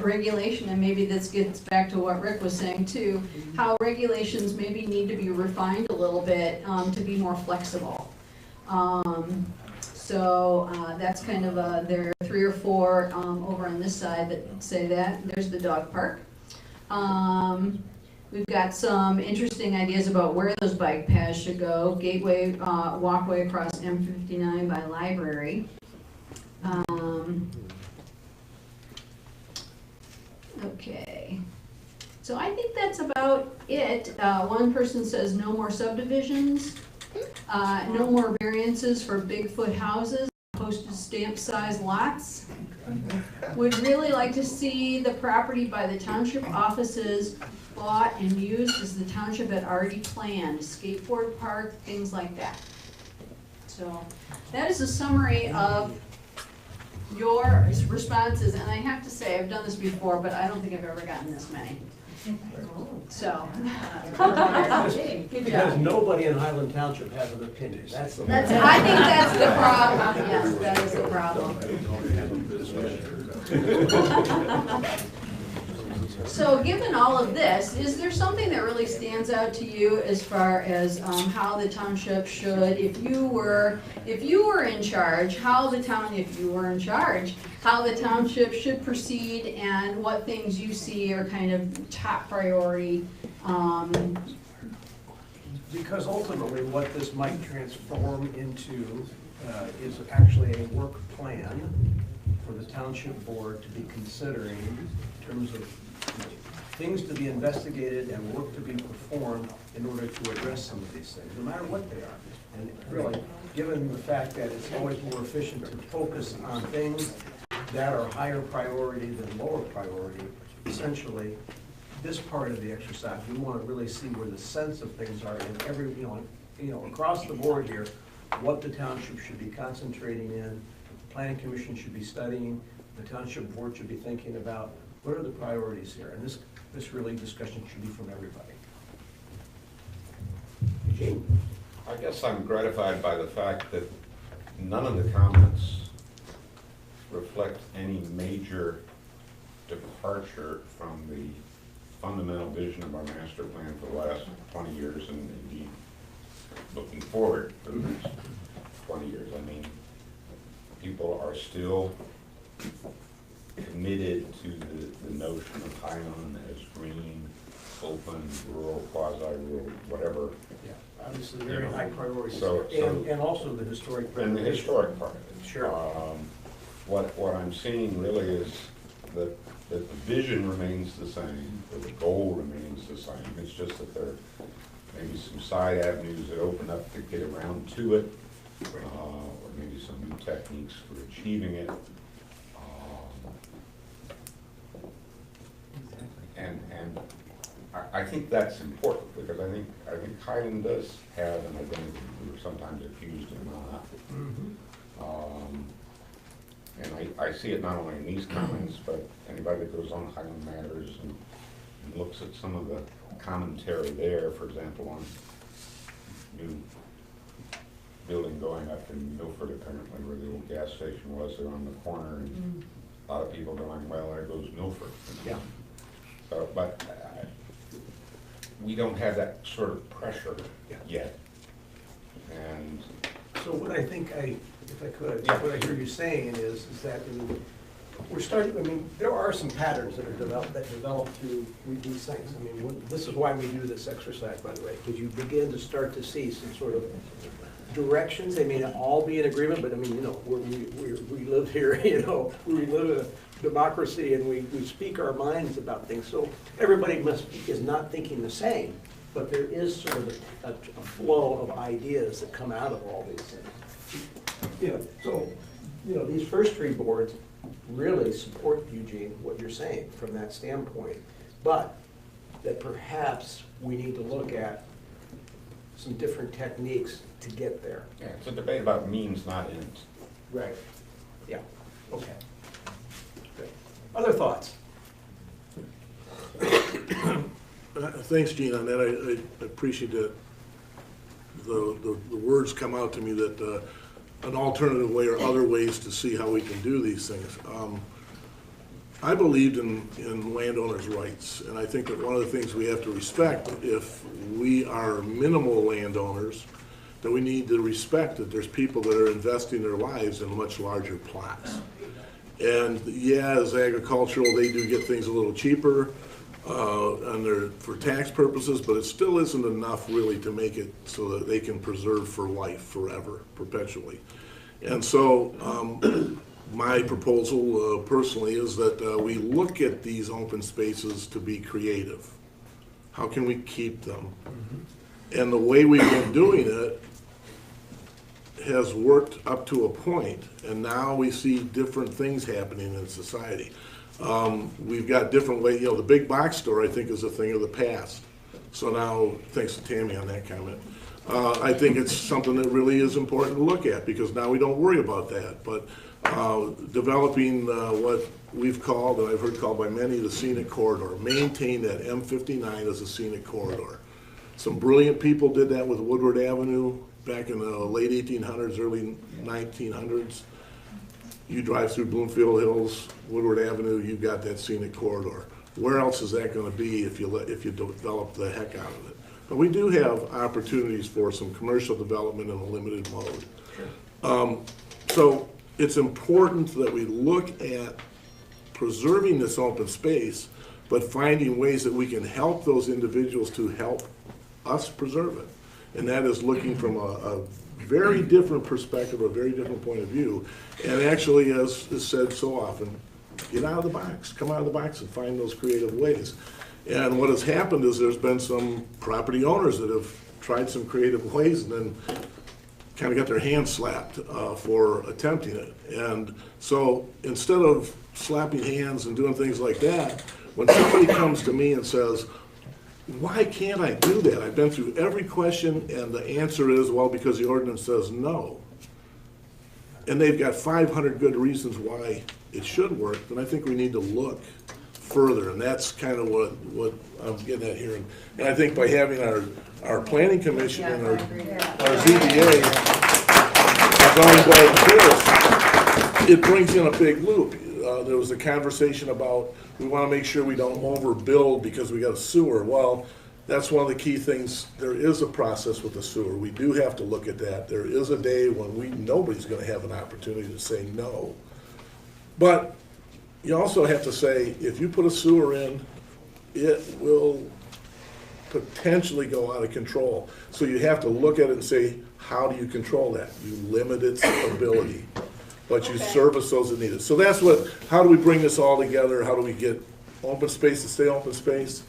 regulation, and maybe this gets back to what Rick was saying too, how regulations maybe need to be refined a little bit to be more flexible. So that's kind of there are 3 or 4 over on this side that say that. There's the dog park. We've got some interesting ideas about where those bike paths should go. Gateway walkway across M59 by library. Okay. So I think that's about it. One person says no more subdivisions, no more variances for Bigfoot houses, postage stamp size lots. Would really like to see the property by the township offices bought and used as the township had already planned, skateboard park, things like that. So that is a summary of your responses, and I have to say, I've done this before, but I don't think I've ever gotten this many. So, good Because job. nobody in Highland Township has an opinion. I think that's the problem. Yes, that is the problem. So given all of this, is there something that really stands out to you as far as how the township should, if you were in charge, how the township should proceed, and what things you see are kind of top priority? Because ultimately, what this might transform into is actually a work plan for the township board to be considering in terms of things to be investigated and work to be performed in order to address some of these things, no matter what they are. And really, given the fact that it's always more efficient to focus on things that are higher priority than lower priority, essentially, this part of the exercise, we want to really see where the sense of things are in every, across the board here, what the township should be concentrating in, the planning commission should be studying, the township board should be thinking about what are the priorities here, and this really discussion should be from everybody. Eugene? I guess I'm gratified by the fact that none of the comments reflect any major departure from the fundamental vision of our master plan for the last 20 years, and indeed looking forward for the next 20 years. I mean, people are still committed to the notion of Highland as green, open, rural, quasi-rural, whatever. Yeah, obviously very high priorities. So, and also the historic. And the historic part of it. Sure. What I'm seeing really is that the vision remains the same, that the goal remains the same. It's just that there may be some side avenues that open up to get around to it, or maybe some new techniques for achieving it. And I think that's important, because I think Highland does have an identity. We're sometimes accused of not. And I see it not only in these comments, but anybody that goes on Highland Matters and looks at some of the commentary there, for example, on new building going up in Milford, apparently, where the old gas station was there on the corner, and a lot of people going, well, there goes Milford. Yeah. So, but we don't have that sort of pressure yet. And so what I think if I could, what I hear you saying is that we're starting, I mean, there are some patterns that develop through these things. I mean, this is why we do this exercise, by the way, because you begin to start to see some sort of directions. They may not all be in agreement, but I mean, you know, we live here, you know, we live in a democracy and we speak our minds about things. So everybody is not thinking the same, but there is sort of a flow of ideas that come out of all these things. You know, so, you know, these first three boards really support, Eugene, what you're saying from that standpoint, but that perhaps we need to look at some different techniques to get there. Yeah, it's a debate about means, not ends. Right. Yeah, okay. Good. Other thoughts? Thanks, Gene, on that. I appreciate that the words come out to me that an alternative way or other ways to see how we can do these things. I believed in landowners' rights, and I think that one of the things we have to respect, if we are minimal landowners, that we need to respect that there's people that are investing their lives in much larger plots. And yeah, as agricultural, they do get things a little cheaper for tax purposes, but it still isn't enough really to make it so that they can preserve for life forever, perpetually. And so my proposal personally is that we look at these open spaces to be creative. How can we keep them? And the way we've been doing it has worked up to a point, and now we see different things happening in society. We've got different ways, you know, the big box store, I think, is a thing of the past. So now, thanks to Tammy on that comment, I think it's something that really is important to look at, because now we don't worry about that. But developing what we've called, and I've heard called by many, the scenic corridor, maintain that M59 as a scenic corridor. Some brilliant people did that with Woodward Avenue back in the late 1800s, early 1900s. You drive through Bloomfield Hills, Woodward Avenue, you've got that scenic corridor. Where else is that going to be if you develop the heck out of it? But we do have opportunities for some commercial development in a limited mode. So it's important that we look at preserving this open space, but finding ways that we can help those individuals to help us preserve it. And that is looking from a very different perspective, a very different point of view. And actually, as is said so often, get out of the box, come out of the box and find those creative ways. And what has happened is there's been some property owners that have tried some creative ways and then kind of got their hands slapped for attempting it. And so instead of slapping hands and doing things like that, when somebody comes to me and says, why can't I do that? I've been through every question and the answer is, well, because the ordinance says no. And they've got 500 good reasons why it should work, then I think we need to look further. And that's kind of what I'm getting at here. And I think by having our planning commission and our ZBA, our zoning board of appeals, it brings in a big loop. There was a conversation about we want to make sure we don't overbuild because we got a sewer. Well, that's one of the key things. There is a process with the sewer. We do have to look at that. There is a day when nobody's going to have an opportunity to say no. But you also have to say, if you put a sewer in, it will potentially go out of control. So you have to look at it and say, how do you control that? You limit its ability, but you service those that need it. So that's how do we bring this all together? How do we get open space to stay open space?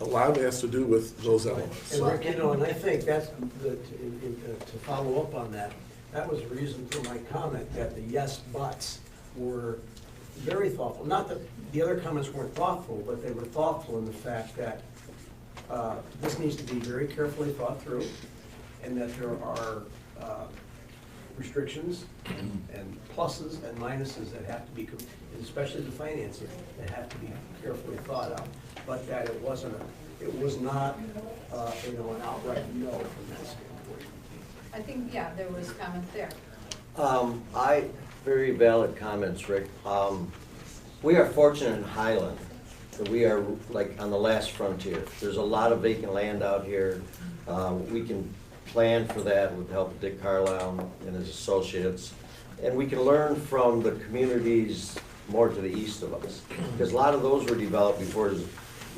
A lot of it has to do with those elements. And Rick, you know, and I think that's, to follow up on that, that was the reason for my comment that the yes buts were very thoughtful. Not that the other comments weren't thoughtful, but they were thoughtful in the fact that this needs to be very carefully thought through, and that there are restrictions and pluses and minuses that have to be, especially the financing, that have to be carefully thought out. But that it was not, an outright no from that standpoint. I think, yeah, there was comment there. Very valid comments, Rick. We are fortunate in Highland that we are like on the last frontier. There's a lot of vacant land out here. We can plan for that with the help of Dick Carlisle and his associates. And we can learn from the communities more to the east of us. Because a lot of those were developed before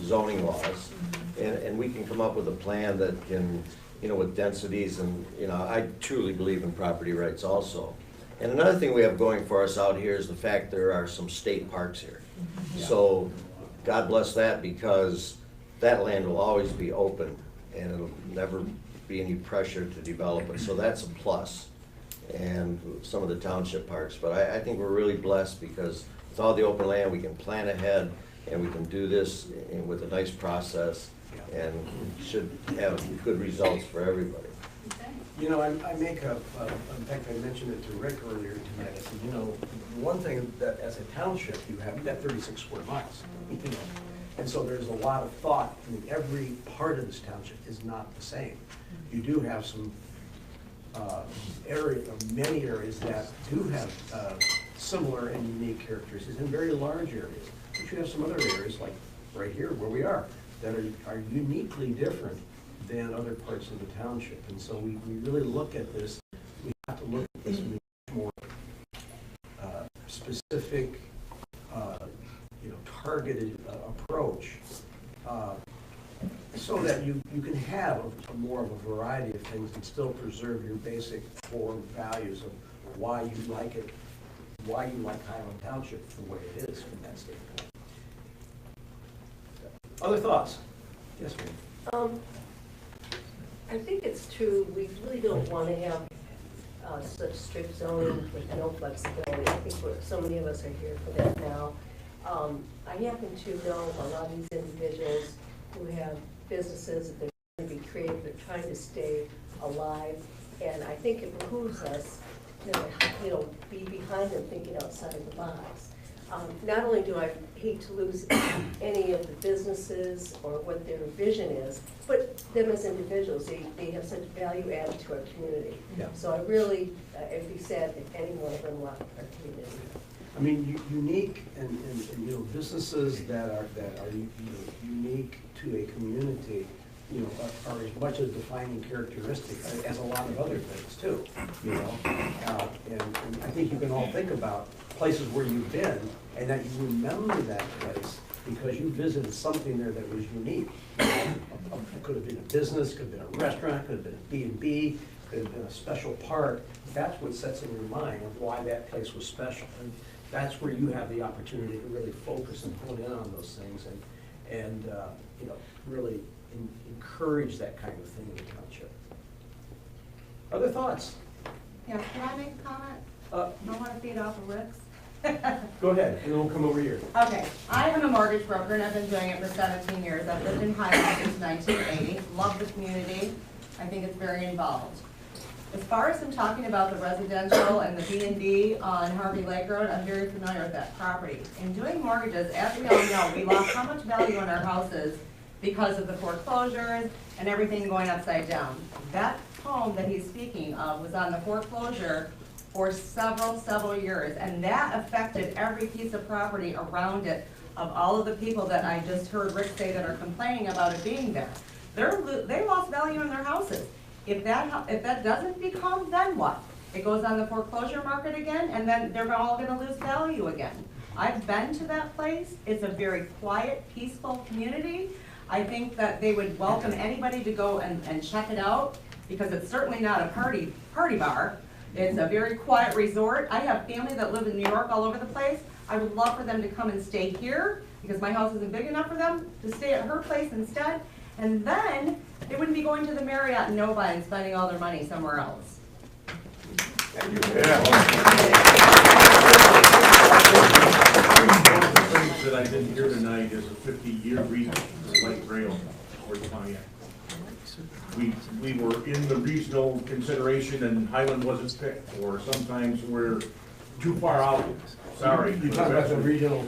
zoning laws, and we can come up with a plan that can, you know, with densities and, you know, I truly believe in property rights also. And another thing we have going for us out here is the fact there are some state parks here. So God bless that, because that land will always be open and it'll never be any pressure to develop it. So that's a plus. And some of the township parks, but I think we're really blessed because with all the open land, we can plan ahead and we can do this with a nice process and should have good results for everybody. You know, I make in fact, I mentioned it to Rick earlier tonight. I said, you know, the one thing that as a township, you've got 36 square miles, you know. And so there's a lot of thought. I mean, every part of this township is not the same. You do have some many areas that do have similar and unique characteristics in very large areas. But you have some other areas, like right here where we are, that are uniquely different than other parts of the township. And so we really look at this, we have to look at this in a more specific, you know, targeted approach, so that you can have more of a variety of things and still preserve your basic core values of why you like it, why you like Highland Township the way it is from that standpoint. Other thoughts? Yes, ma'am. I think it's true, we really don't want to have such strict zoning with no flexibility. I think so many of us are here for that now. I happen to know a lot of these individuals who have businesses that they're trying to be creative, they're trying to stay alive, and I think it behooves us to, you know, be behind them thinking outside of the box. Not only do I hate to lose any of the businesses or what their vision is, but them as individuals, they have such value added to our community. Yeah. So I really, it'd be sad if any one of them left our community. I mean, unique and you know, businesses that are you know, unique to a community, you know, are as much a defining characteristic as a lot of other things too. You know, and I think you can all think about places where you've been and that you remember that place because you visited something there that was unique. It could have been a business, could have been a restaurant, could have been a B&B, could have been a special park. That's what sets in your mind of why that place was special. And that's where you have the opportunity to really focus and hone in on those things and you know, really encourage that kind of thing in the township. Other thoughts? Yeah, can I make a comment? I want to feed off of Rick's. Go ahead, and then we'll come over here. Okay, I am a mortgage broker and I've been doing it for 17 years. I've lived in Highland since 1980, love the community. I think it's very involved. As far as I'm talking about the residential and the B&B on Harvey Lake Road, I'm very familiar with that property. In doing mortgages, as we all know, we lost how much value in our houses because of the foreclosures and everything going upside down. That home that he's speaking of was on the foreclosure for several years, and that affected every piece of property around it of all of the people that I just heard Rick say that are complaining about it being there. They lost value in their houses. If that doesn't become, then what? It goes on the foreclosure market again, and then they're all gonna lose value again. I've been to that place. It's a very quiet, peaceful community. I think that they would welcome anybody to go and check it out, because it's certainly not a party bar. It's a very quiet resort. I have family that live in New York all over the place. I would love for them to come and stay here, because my house isn't big enough for them, to stay at her place instead. And then they wouldn't be going to the Marriott in Novi and spending all their money somewhere else. Thank you. Yeah. One of the things that I didn't hear tonight is a 50-year reason for light rail towards Pontiac. We were in the regional consideration and Highland wasn't picked, or sometimes we're too far out. Sorry. You talking about the regional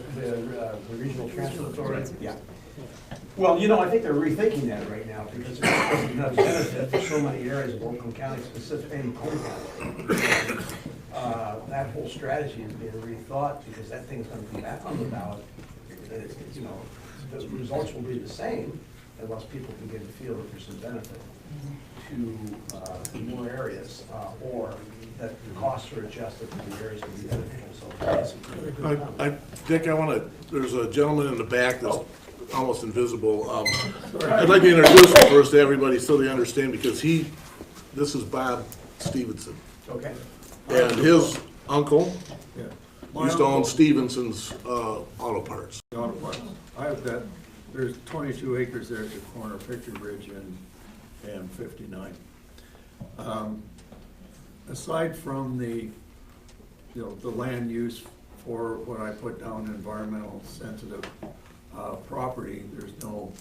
transfer authority? Yeah. Well, you know, I think they're rethinking that right now because it's not a benefit for so many areas of Oakland County, specific and Cole County. That whole strategy is being rethought because that thing's going to be back on the ballot. You know, the results will be the same, unless people begin to feel that there's some benefit to more areas, or that the costs are adjusted to the areas to be beneficial. So, Dick, there's a gentleman in the back that's almost invisible. I'd like to introduce him first to everybody so they understand, because this is Bob Stevenson. Okay. And his uncle My used to own uncle- Stevenson's Auto Parts. Auto parts. I have that, there's 22 acres there at the corner of Hickory Ridge and 59. Aside from the land use for what I put down environmental sensitive property, there's no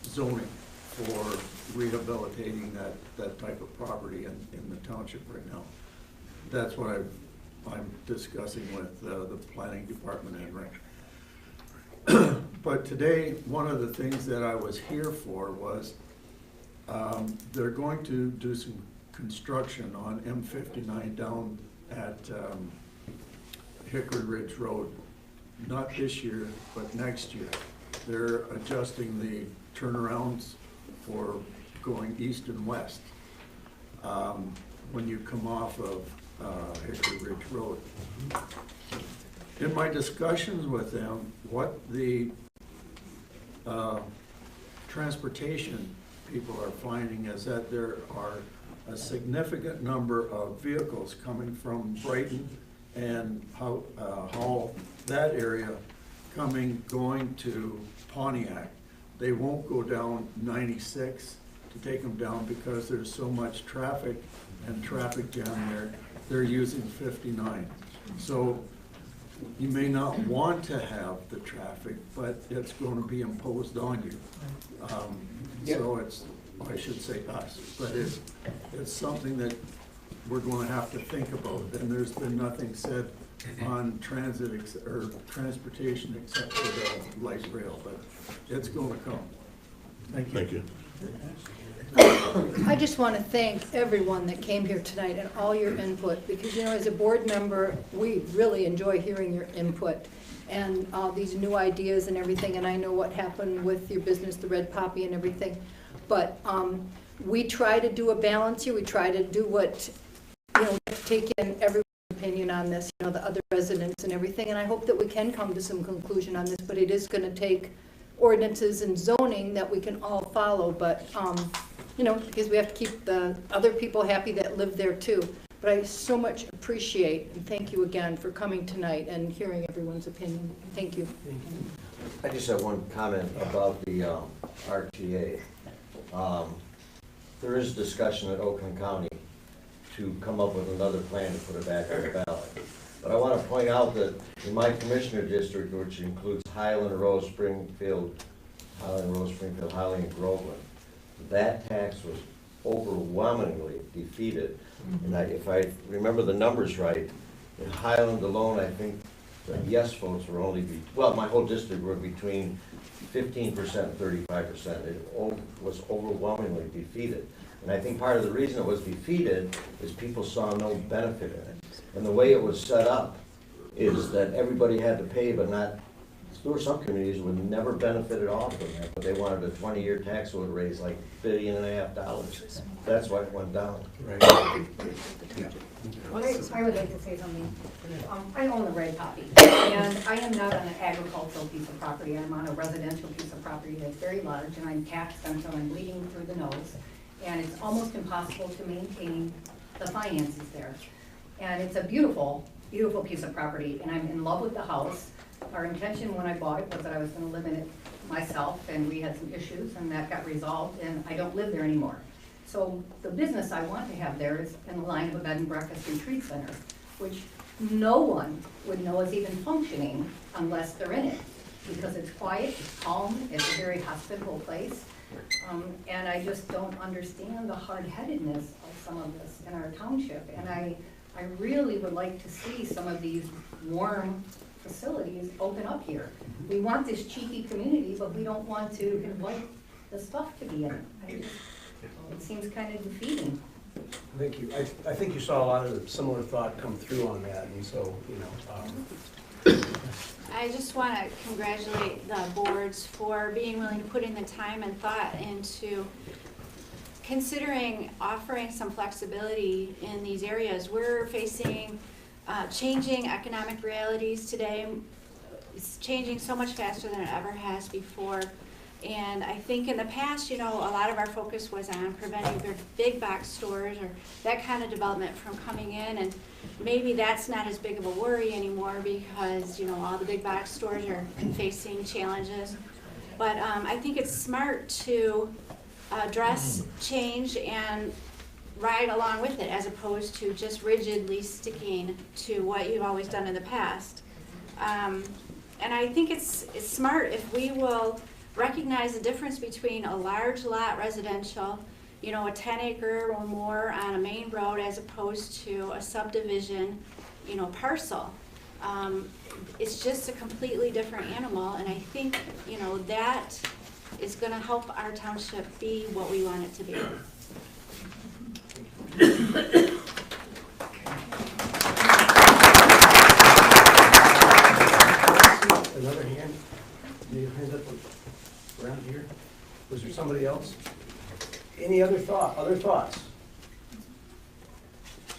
zoning for rehabilitating that type of property in the township right now. That's what I'm discussing with the planning department and Rick. But today, one of the things that I was here for was they're going to do some construction on M59 down at Hickory Ridge Road, not this year, but next year. They're adjusting the turnarounds for going east and west when you come off of Hickory Ridge Road. In my discussions with them, what the transportation people are finding is that there are a significant number of vehicles coming from Brighton and Hull, that area, going to Pontiac. They won't go down 96 to take them down because there's so much traffic and traffic jam there. They're using 59. So you may not want to have the traffic, but it's going to be imposed on you. So it's, I should say us, but it's something that we're going to have to think about. And there's been nothing said on transit or transportation except for the light rail, but it's going to come. Thank you. Thank you. I just want to thank everyone that came here tonight and all your input, because, you know, as a board member, we really enjoy hearing your input and all these new ideas and everything, and I know what happened with your business, the Red Poppy and everything. But we try to do a balance here. We try to do what, you know, take in everyone's opinion on this, you know, the other residents and everything, and I hope that we can come to some conclusion on this, but it is going to take ordinances and zoning that we can all follow, but, you know, because we have to keep the other people happy that live there too. But I so much appreciate and thank you again for coming tonight and hearing everyone's opinion. Thank you. I just have one comment about the RTA. There is discussion at Oakland County to come up with another plan to put it back on the ballot. But I want to point out that in my commissioner district, which includes Highland, Rose, Springfield, Highland, and Groveland, that tax was overwhelmingly defeated. And if I remember the numbers right, in Highland alone, I think the yes votes were only, well, my whole district were between 15% and 35%. It was overwhelmingly defeated. And I think part of the reason it was defeated is people saw no benefit in it. And the way it was set up is that everybody had to pay, but not, there were some communities that would never benefited off from that, but they wanted a 20-year tax that would raise like $1.5 billion. That's why it went down. I would like to say something. I own the Red Poppy, and I am not on an agricultural piece of property. I'm on a residential piece of property that's very large, and I'm taxed until I'm bleeding through the nose, and it's almost impossible to maintain the finances there. And it's a beautiful, beautiful piece of property, and I'm in love with the house. Our intention when I bought it was that I was going to live in it myself, and we had some issues, and that got resolved, and I don't live there anymore. So the business I want to have there is in the line of a bed and breakfast retreat center, which no one would know is even functioning unless they're in it, because it's quiet, it's calm, it's a very hospitable place. And I just don't understand the hard-headedness of some of this in our township. And I really would like to see some of these warm facilities open up here. We want this cheeky community, but we don't want to invite the stuff to be in it. It seems kind of defeating. Thank you. I think you saw a lot of similar thought come through on that, and so, you know, I just want to congratulate the boards for being willing to put in the time and thought into considering offering some flexibility in these areas. We're facing changing economic realities today. It's changing so much faster than it ever has before. And I think in the past, you know, a lot of our focus was on preventing big box stores or that kind of development from coming in, and maybe that's not as big of a worry anymore because, you know, all the big box stores are facing challenges. But I think it's smart to address change and ride along with it as opposed to just rigidly sticking to what you've always done in the past. And I think it's smart if we will recognize the difference between a large lot residential, you know, a 10 acre or more on a main road as opposed to a subdivision, you know, parcel. It's just a completely different animal, and I think, you know, that is gonna help our township be what we want it to be. Another hand? Do you hand up around here? Was there somebody else? Any other thoughts?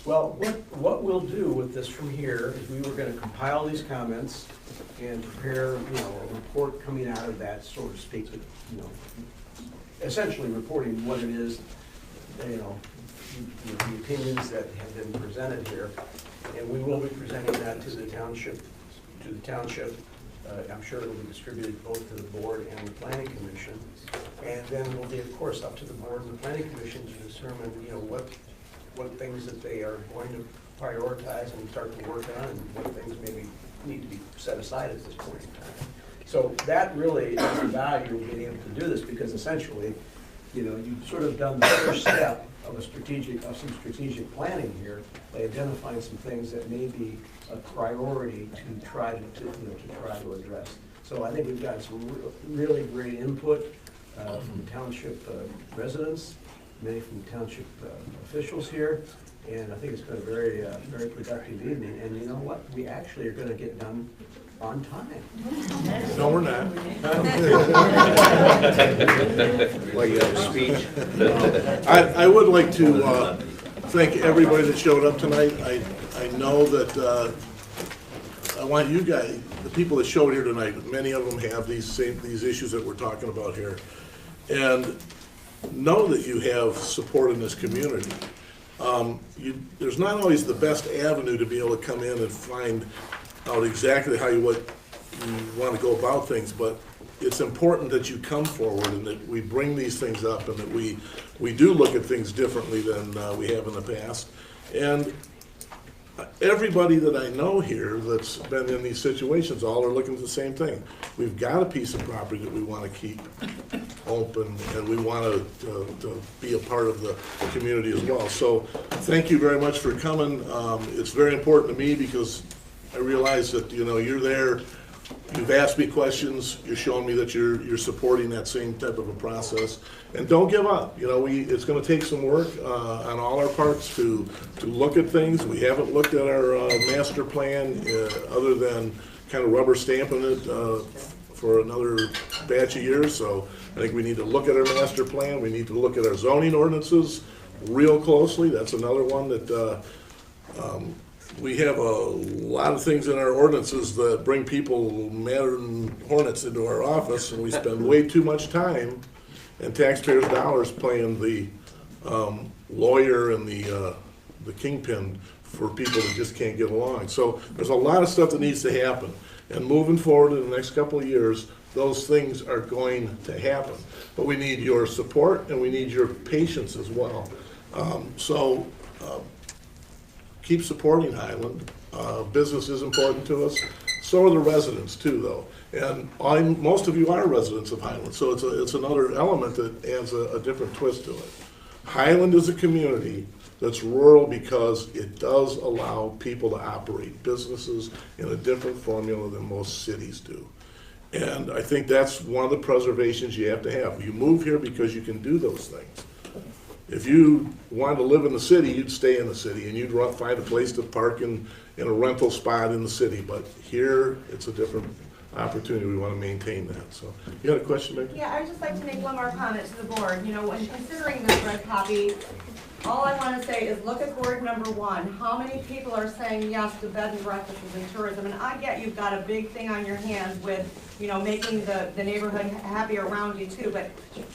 Well, what we'll do with this from here is we were gonna compile these comments and prepare, you know, a report coming out of that, so to speak, you know, essentially reporting what it is, you know, the opinions that have been presented here. And we will be presenting that to the township. I'm sure it'll be distributed both to the board and the planning commission. And then it will be, of course, up to the board and the planning commission to determine, you know, what things that they are going to prioritize and start to work on, and what things maybe need to be set aside at this point in time. So that really is the value of being able to do this, because essentially, you know, you've sort of done the first step of some strategic planning here by identifying some things that may be a priority to try to address. So I think we've got some really great input from township residents, many from township officials here, and I think it's been a very, very productive evening. And you know what? We actually are going to get done on time. No, we're not. Well, you have a speech? I would like to thank everybody that showed up tonight. I know that I want you guys, the people that showed here tonight, many of them have these issues that we're talking about here, and know that you have support in this community. There's not always the best avenue to be able to come in and find out exactly how you want to go about things, but it's important that you come forward and that we bring these things up, and that we do look at things differently than we have in the past. And everybody that I know here that's been in these situations all are looking at the same thing. We've got a piece of property that we want to keep open, and we want to be a part of the community as well. So thank you very much for coming. It's very important to me because I realize that, you know, you're there, you've asked me questions, you're showing me that you're supporting that same type of a process. And don't give up. You know, it's going to take some work on all our parts to look at things. We haven't looked at our master plan other than kind of rubber stamping it for another batch of years. So I think we need to look at our master plan. We need to look at our zoning ordinances real closely. That's another one that we have a lot of things in our ordinances that bring people mad and hornets into our office, and we spend way too much time and taxpayers' dollars playing the lawyer and the kingpin for people that just can't get along. So there's a lot of stuff that needs to happen. And moving forward in the next couple of years, those things are going to happen. But we need your support, and we need your patience as well. Keep supporting Highland. Business is important to us. So are the residents too, though. And most of you are residents of Highland, so it's another element that adds a different twist to it. Highland is a community that's rural because it does allow people to operate businesses in a different formula than most cities do. And I think that's one of the preservations you have to have. You move here because you can do those things. If you wanted to live in the city, you'd stay in the city, and you'd find a place to park in a rental spot in the city. But here, it's a different opportunity. We want to maintain that. So, you had a question, Becky? Yeah, I would just like to make one more comment to the board. You know, when considering this red copy, all I want to say is look at board number 1. How many people are saying yes to bed and breakfasts and tourism? And I get you've got a big thing on your hands with, you know, making the neighborhood happy around you too, but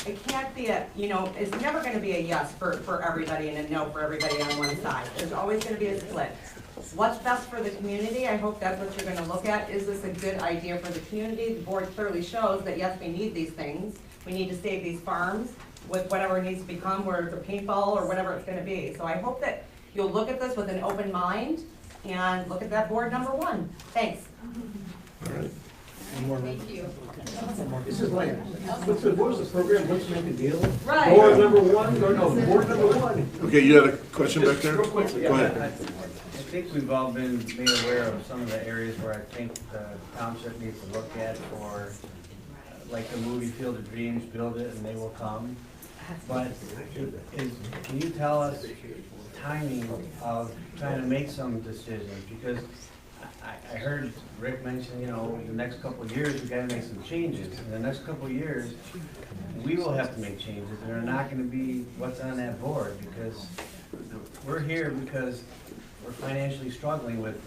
it can't be it's never going to be a yes for everybody and a no for everybody on one side. There's always going to be a split. What's best for the community? I hope that's what you're going to look at. Is this a good idea for the community? The board clearly shows that yes, we need these things. We need to save these farms with whatever it needs to become, whether it's a paintball or whatever it's going to be. So I hope that you'll look at this with an open mind and look at that board number 1. Thanks. All right. Thank you. This is like, what was the program, Let's Make a Deal? Right. Board number 1, or no, board number 1. Okay, you had a question back there? Real quickly, Go yeah. ahead. I think we've all been made aware of some of the areas where I think the township needs to look at for, like the movie Field of Dreams, build it and they will come. But can you tell us timing of trying to make some decisions? Because I heard Rick mention, you know, the next couple of years, we gotta make some changes. In the next couple of years, we will have to make changes, and they're not gonna be what's on that board, because we're here because we're financially struggling with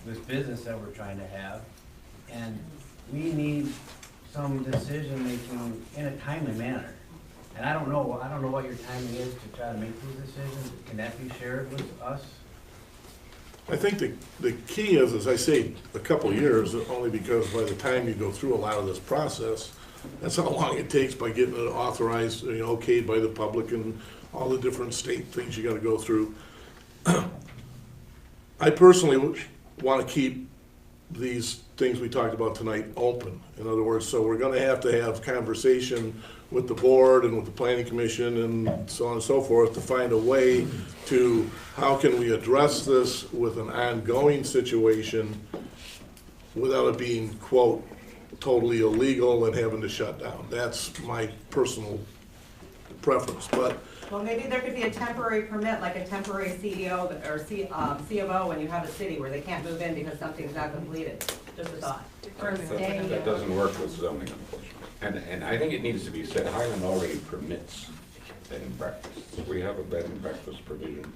this business that we're trying to have. And we need some decision-making in a timely manner. And I don't know what your timing is to try to make these decisions. Can that be shared with us? I think the key is, as I say, a couple of years, only because by the time you go through a lot of this process, that's how long it takes by getting it authorized, you know, okayed by the public and all the different state things you gotta go through. I personally want to keep these things we talked about tonight open. In other words, so we're gonna have to have conversation with the board and with the planning commission and so on and so forth to find a way to, how can we address this with an ongoing situation without it being, quote, totally illegal and having to shut down. That's my personal preference, but Well, maybe there could be a temporary permit, like a temporary CEO or C of O when you have a city where they can't move in because something's not completed. Just a thought. That doesn't work with zoning, unfortunately. And I think it needs to be said, Highland already permits bed and breakfasts. We have a bed and breakfast provision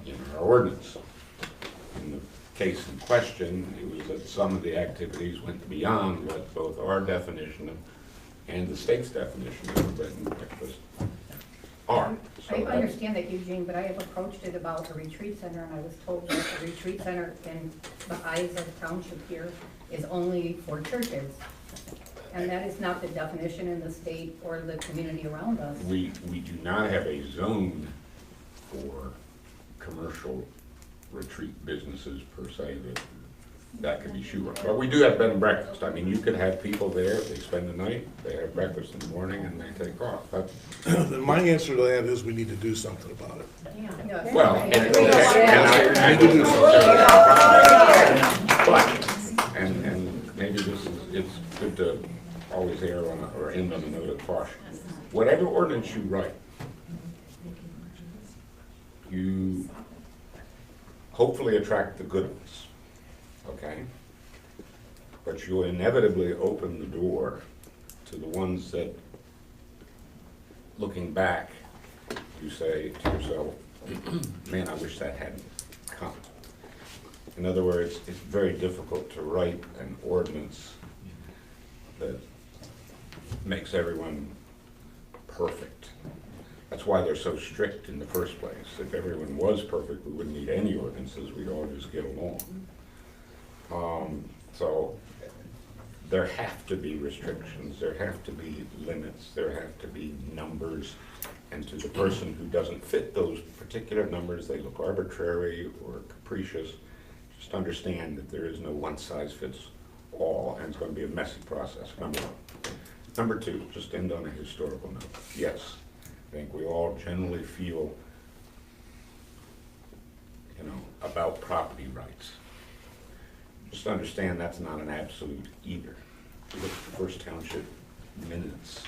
in our ordinance. In the case in question, it was that some of the activities went beyond what both our definition and the state's definition of a bed and breakfast are. So I that's- understand that, Eugene, but I have approached it about a retreat center, and I was told that the retreat center in the eyes of the township here is only for churches. And that is not the definition in the state or the community around us. We do not have a zone for commercial retreat businesses per se that could be shoehorned. But we do have bed and breakfast. I mean, you could have people there, they spend the night, they have breakfast in the morning, and they take off. then my answer to that is we need to do something about it. Yeah. Well, and I need to do something. But, and maybe it's good to always err on, or end on a note of caution. Whatever ordinance you write, you hopefully attract the good ones, okay? But you'll inevitably open the door to the ones that, looking back, you say to yourself, man, I wish that hadn't come. In other words, it's very difficult to write an ordinance that makes everyone perfect. That's why they're so strict in the first place. If everyone was perfect, we wouldn't need any ordinances, we'd all just get along. So there have to be restrictions, there have to be limits, there have to be numbers, and to the person who doesn't fit those particular numbers, they look arbitrary or capricious. Just understand that there is no one size fits all, and it's going to be a messy process, number one. Number two, just end on a historical note. Yes, I think we all generally feel, about property rights. Just understand that's not an absolute either. If you look at the first township minutes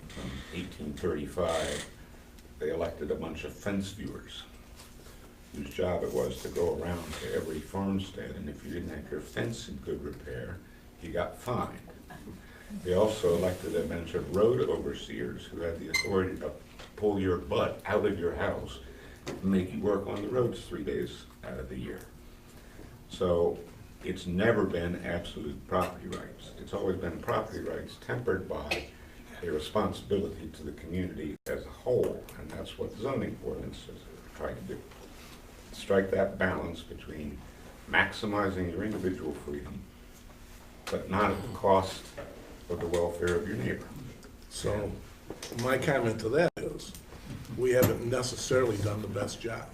from 1835, they elected a bunch of fence viewers, whose job it was to go around to every farmstead, and if you didn't have your fence in good repair, you got fined. They also elected a bunch of road overseers who had the authority to pull your butt out of your house and make you work on the roads 3 days out of the year. So it's never been absolute property rights. It's always been property rights tempered by a responsibility to the community as a whole, and that's what zoning ordinances try to do. Strike that balance between maximizing your individual freedom, but not at the cost of the welfare of your neighbor. So my comment to that is, we haven't necessarily done the best job.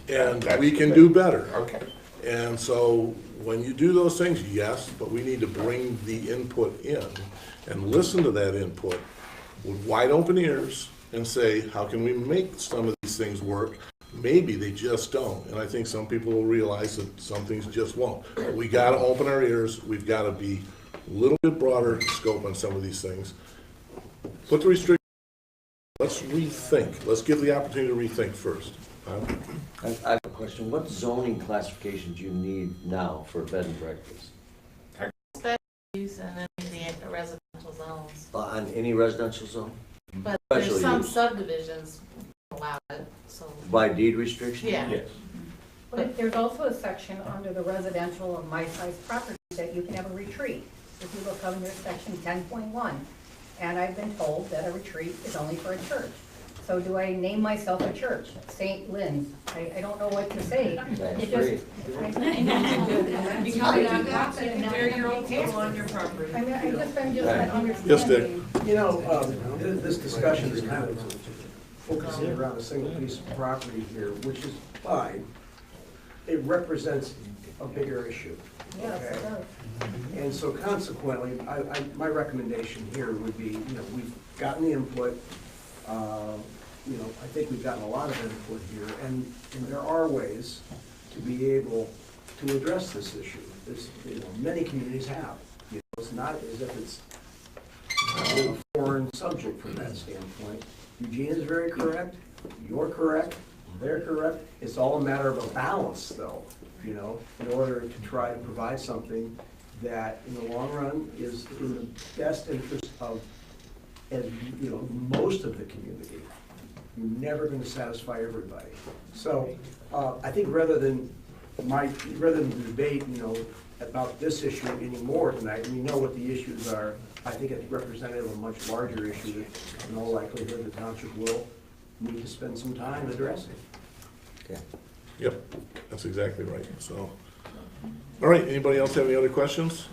And we can do better. Okay. And so when you do those things, yes, but we need to bring the input in and listen to that input with wide open ears and say, how can we make some of these things work? Maybe they just don't. And I think some people will realize that some things just won't. But we gotta open our ears. We've gotta be a little bit broader scope on some of these things. Put the restrictions. Let's rethink. Let's give the opportunity to rethink first. I have a question. What zoning classification do you need now for a bed and breakfast? Special use and then the residential zones. On any residential zone? But Special there's some use. subdivisions allow it, so. By deed restriction? Yeah. Yes. But there's also a section under the residential of my-sized property that you can have a retreat. If you look under section 10.1, and I've been told that a retreat is only for a church. So do I name myself a church, St. Lynn's? I don't know what to say. That's It great. Become a nonprofit and carry your own table on your property. I mean, I'm just not understanding. Yes, Dick. You know, this discussion is kind of focusing around a single piece of property here, which is fine. It represents a bigger issue. Yes, it does. And so consequently, my recommendation here would be, we've gotten the input, I think we've gotten a lot of input here, and there are ways to be able to address this issue. There's, many communities have. It's not as if it's a foreign subject from that standpoint. Eugene is very correct, you're correct, they're correct. It's all a matter of a balance, though, in order to try to provide something that, in the long run, is in the best interest of, most of the community. You're never going to satisfy everybody. So, I think rather than debate, about this issue anymore tonight, we know what the issues are. I think it's representative of a much larger issue that, in all likelihood, the township will need to spend some time addressing. Okay. Yep, that's exactly right. So, all right, anybody else have any other questions?